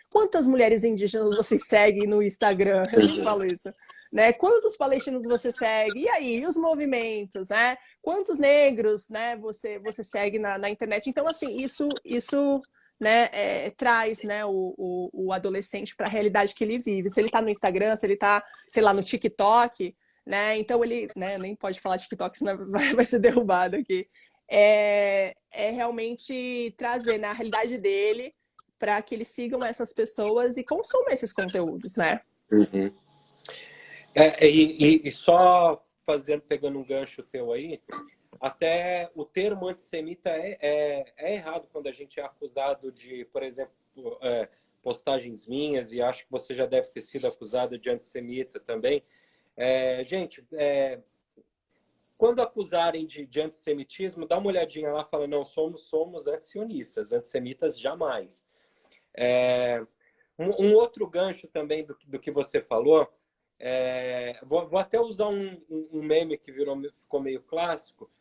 Quantas mulheres indígenas vocês seguem no Instagram? Eu sempre falo isso. Né? Quantos palestinos você segue? E aí, e os movimentos, né? Quantos negros, né, você segue na internet? Então, assim, isso né, traz, né, o adolescente para a realidade que ele vive. Se ele está no Instagram, se ele está, sei lá, no TikTok, né, então ele, né, nem pode falar TikTok, senão vai ser derrubado aqui. Realmente trazer, né, a realidade dele para que eles sigam essas pessoas e consumam esses conteúdos, né? Uhum. E só pegando um gancho seu aí, até o termo antissemita é errado quando a gente é acusado de, por exemplo, postagens minhas, e acho que você já deve ter sido acusado de antissemita também. Gente, quando acusarem de antissemitismo, dá uma olhadinha lá e fala, não, somos antisionistas, antissemitas jamais. Um outro gancho também do que você falou, vou até usar um meme que ficou meio clássico,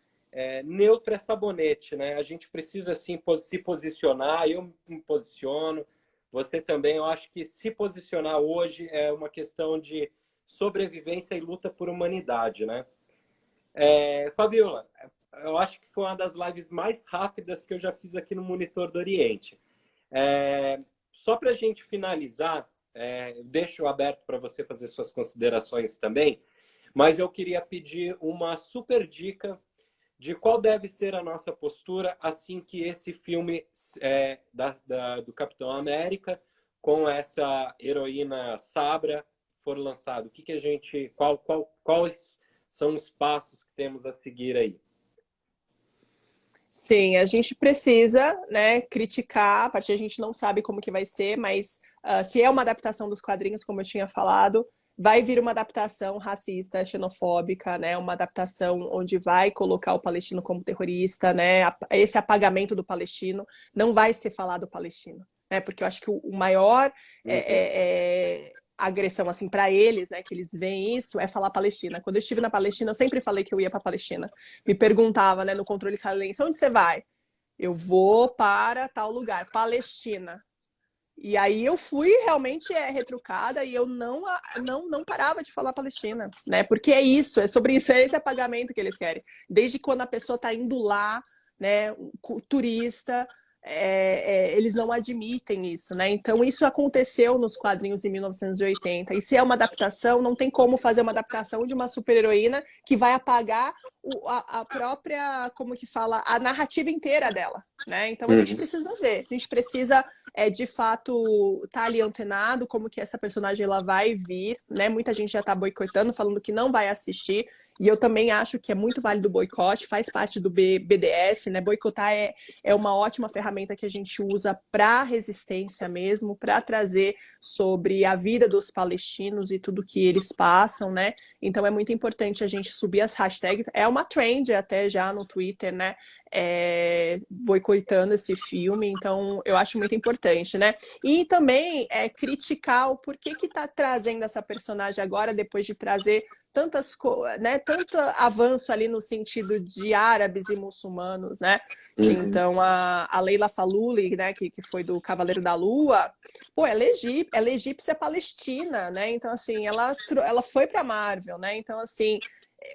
neutro é sabonete, né? A gente precisa assim, se posicionar, eu me posiciono, você também, eu acho que se posicionar hoje é uma questão de sobrevivência e luta por humanidade, né? Fabiola, eu acho que foi uma das lives mais rápidas que eu já fiz aqui no Monitor do Oriente. Só para a gente finalizar, deixo aberto para você fazer suas considerações também, mas eu queria pedir uma super dica de qual deve ser a nossa postura assim que esse filme do Capitão América com essa heroína Sabra for lançado. Quais são os passos que temos a seguir aí? Sim, a gente precisa, né, criticar, a partir a gente não sabe como que vai ser, mas se é uma adaptação dos quadrinhos, como eu tinha falado, vai vir uma adaptação racista, xenofóbica, né, uma adaptação onde vai colocar o palestino como terrorista, né, esse apagamento do palestino, não vai ser falado palestino, né, porque eu acho que o maior agressão assim para eles, né, que eles veem isso, é falar Palestina. Quando eu estive na Palestina, eu sempre falei que eu ia para Palestina. Me perguntava, né, no controle israelense, onde você vai? Eu vou para tal lugar, Palestina. E aí eu fui realmente retrucada e eu não parava de falar Palestina, né? Porque é isso, é sobre isso, é esse apagamento que eles querem. Desde quando a pessoa está indo lá, né, turista, eles não admitem isso, né? Então isso aconteceu nos quadrinhos em 1980. E se é uma adaptação, não tem como fazer uma adaptação de uma super-heroína que vai apagar a própria, como que fala, a narrativa inteira dela, né? Então a gente precisa ver, a gente precisa de fato estar ali antenado como que essa personagem ela vai vir, né? Muita gente já está boicotando, falando que não vai assistir. E eu também acho que é muito válido o boicote, faz parte do BDS, né? Boicotar é uma ótima ferramenta que a gente usa para resistência mesmo, para trazer sobre a vida dos palestinos e tudo que eles passam, né? Então é muito importante a gente subir as hashtags. É uma trend até já no Twitter, né? Boicotando esse filme, então eu acho muito importante, né? E também criticar o porquê que tá trazendo essa personagem agora, depois de trazer né, tanto avanço ali no sentido de árabes e muçulmanos, né? Então a Leila Faluli, né, que foi do Cavaleiro da Lua, pô, ela é egípcia palestina, né? Então assim, ela foi para Marvel, né? Então assim,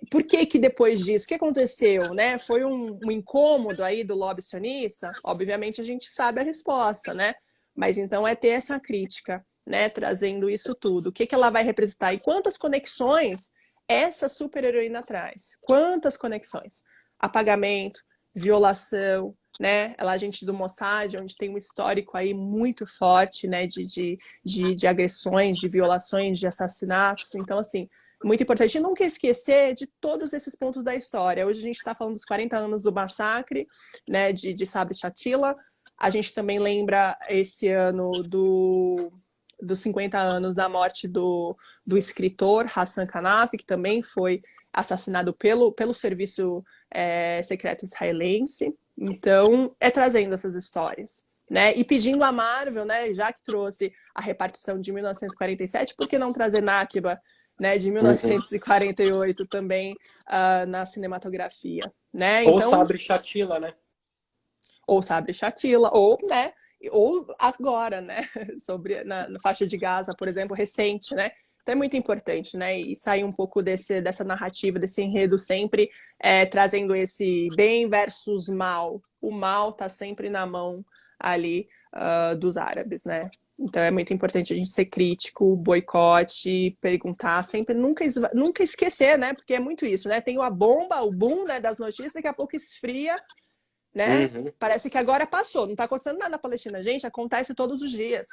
por que que depois disso, o que aconteceu, né? Foi um incômodo aí do lobby sionista? Obviamente a gente sabe a resposta, né? Mas então é ter essa crítica, né? Trazendo isso tudo. O que que ela vai representar e quantas conexões essa super-heroína traz? Quantas conexões? Apagamento, violação, né? Ela é agente do Mossad, onde tem um histórico aí muito forte, né? De agressões, de violações, de assassinatos. Então, assim, muito importante. E nunca esquecer de todos esses pontos da história. Hoje a gente está falando dos 40 anos do massacre, né, de Sabra e Shatila. A gente também lembra esse ano dos 50 anos da morte do escritor Hassan Kanafi, que também foi assassinado pelo serviço secreto israelense. Então, trazendo essas histórias. Né? E pedindo à Marvel, né, já que trouxe a repartição de 1947, por que não trazer Nakba, né, de 1948 também na cinematografia, né? Ou Então, Sabre Chatila, né? ou Sabre Chatila, né, ou agora, né, sobre na faixa de Gaza, por exemplo, recente, né? Então é muito importante, né? E sair um pouco dessa narrativa, desse enredo sempre trazendo esse bem versus mal. O mal está sempre na mão ali dos árabes, né? Então é muito importante a gente ser crítico, boicote, perguntar, sempre nunca esquecer, né? Porque é muito isso, né? Tem a bomba, o boom, né, das notícias, daqui a pouco esfria, né? Parece que agora passou, não está acontecendo nada na Palestina. Gente, acontece todos os dias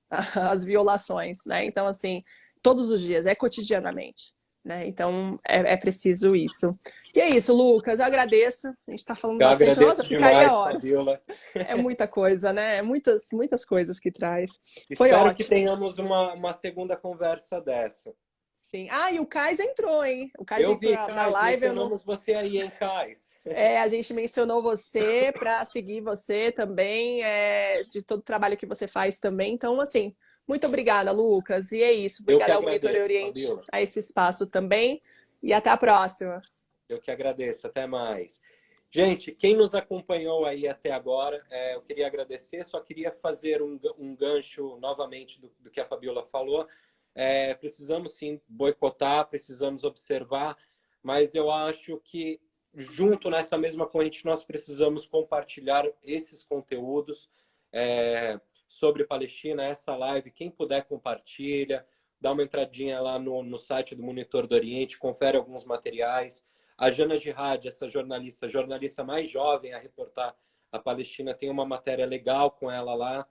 as violações, né? Então, assim, todos os dias, cotidianamente. Né? Então, é preciso isso. E é isso, Lucas, eu agradeço. A gente está falando Eu bastante. Nossa, agradeço ficaria demais, horas. Fabiola. É muita coisa, né? Muitas coisas que traz. Foi Espero que ótimo. tenhamos uma segunda conversa dessa. Sim. Ah, e o Kais entrou, hein? O Kais Eu entrou vi, na Kais, live. mencionamos você aí, hein, Kais? A gente mencionou você para seguir você também, de todo o trabalho que você faz também. Então, assim, muito obrigada, Lucas. E é isso. Eu que Obrigada ao Monitor agradeço, Oriente, Fabiola. a esse espaço também. E até a próxima. Eu que agradeço. Até mais. Gente, quem nos acompanhou aí até agora, eu queria agradecer. Só queria fazer um gancho novamente do que a Fabiola falou. Precisamos sim boicotar, precisamos observar, mas eu acho que junto nessa mesma corrente nós precisamos compartilhar esses conteúdos sobre Palestina, essa live. Quem puder compartilha, dá uma entradinha lá no site do Monitor do Oriente, confere alguns materiais. A Jana Jihad, essa jornalista mais jovem a reportar a Palestina, tem uma matéria legal com ela lá,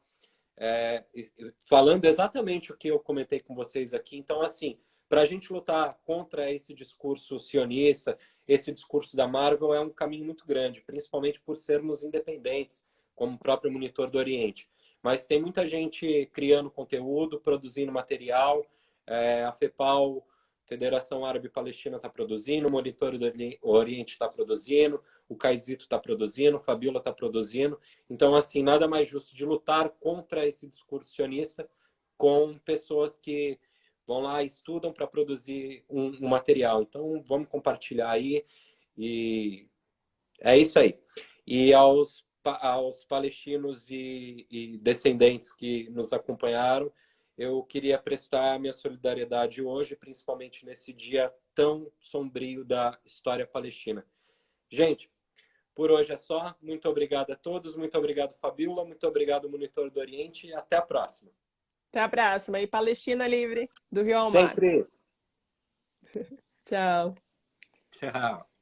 falando exatamente o que eu comentei com vocês aqui. Então, assim, para a gente lutar contra esse discurso sionista, esse discurso da Marvel, é um caminho muito grande, principalmente por sermos independentes, como o próprio Monitor do Oriente. Mas tem muita gente criando conteúdo, produzindo material, a FEPAL, Federação Árabe Palestina, está produzindo, o Monitor do Oriente está produzindo, o Caizito está produzindo, o Fabiola está produzindo. Então, assim, nada mais justo de lutar contra esse discurso sionista com pessoas que vão lá e estudam para produzir um material. Então, vamos compartilhar aí. E é isso aí. E aos palestinos e descendentes que nos acompanharam, eu queria prestar a minha solidariedade hoje, principalmente nesse dia tão sombrio da história palestina. Gente, por hoje é só. Muito obrigado a todos. Muito obrigado, Fabiola. Muito obrigado, Monitor do Oriente. E até a próxima. Até a próxima. E Palestina livre do Rio ao Mar. Sempre. Tchau. Tchau.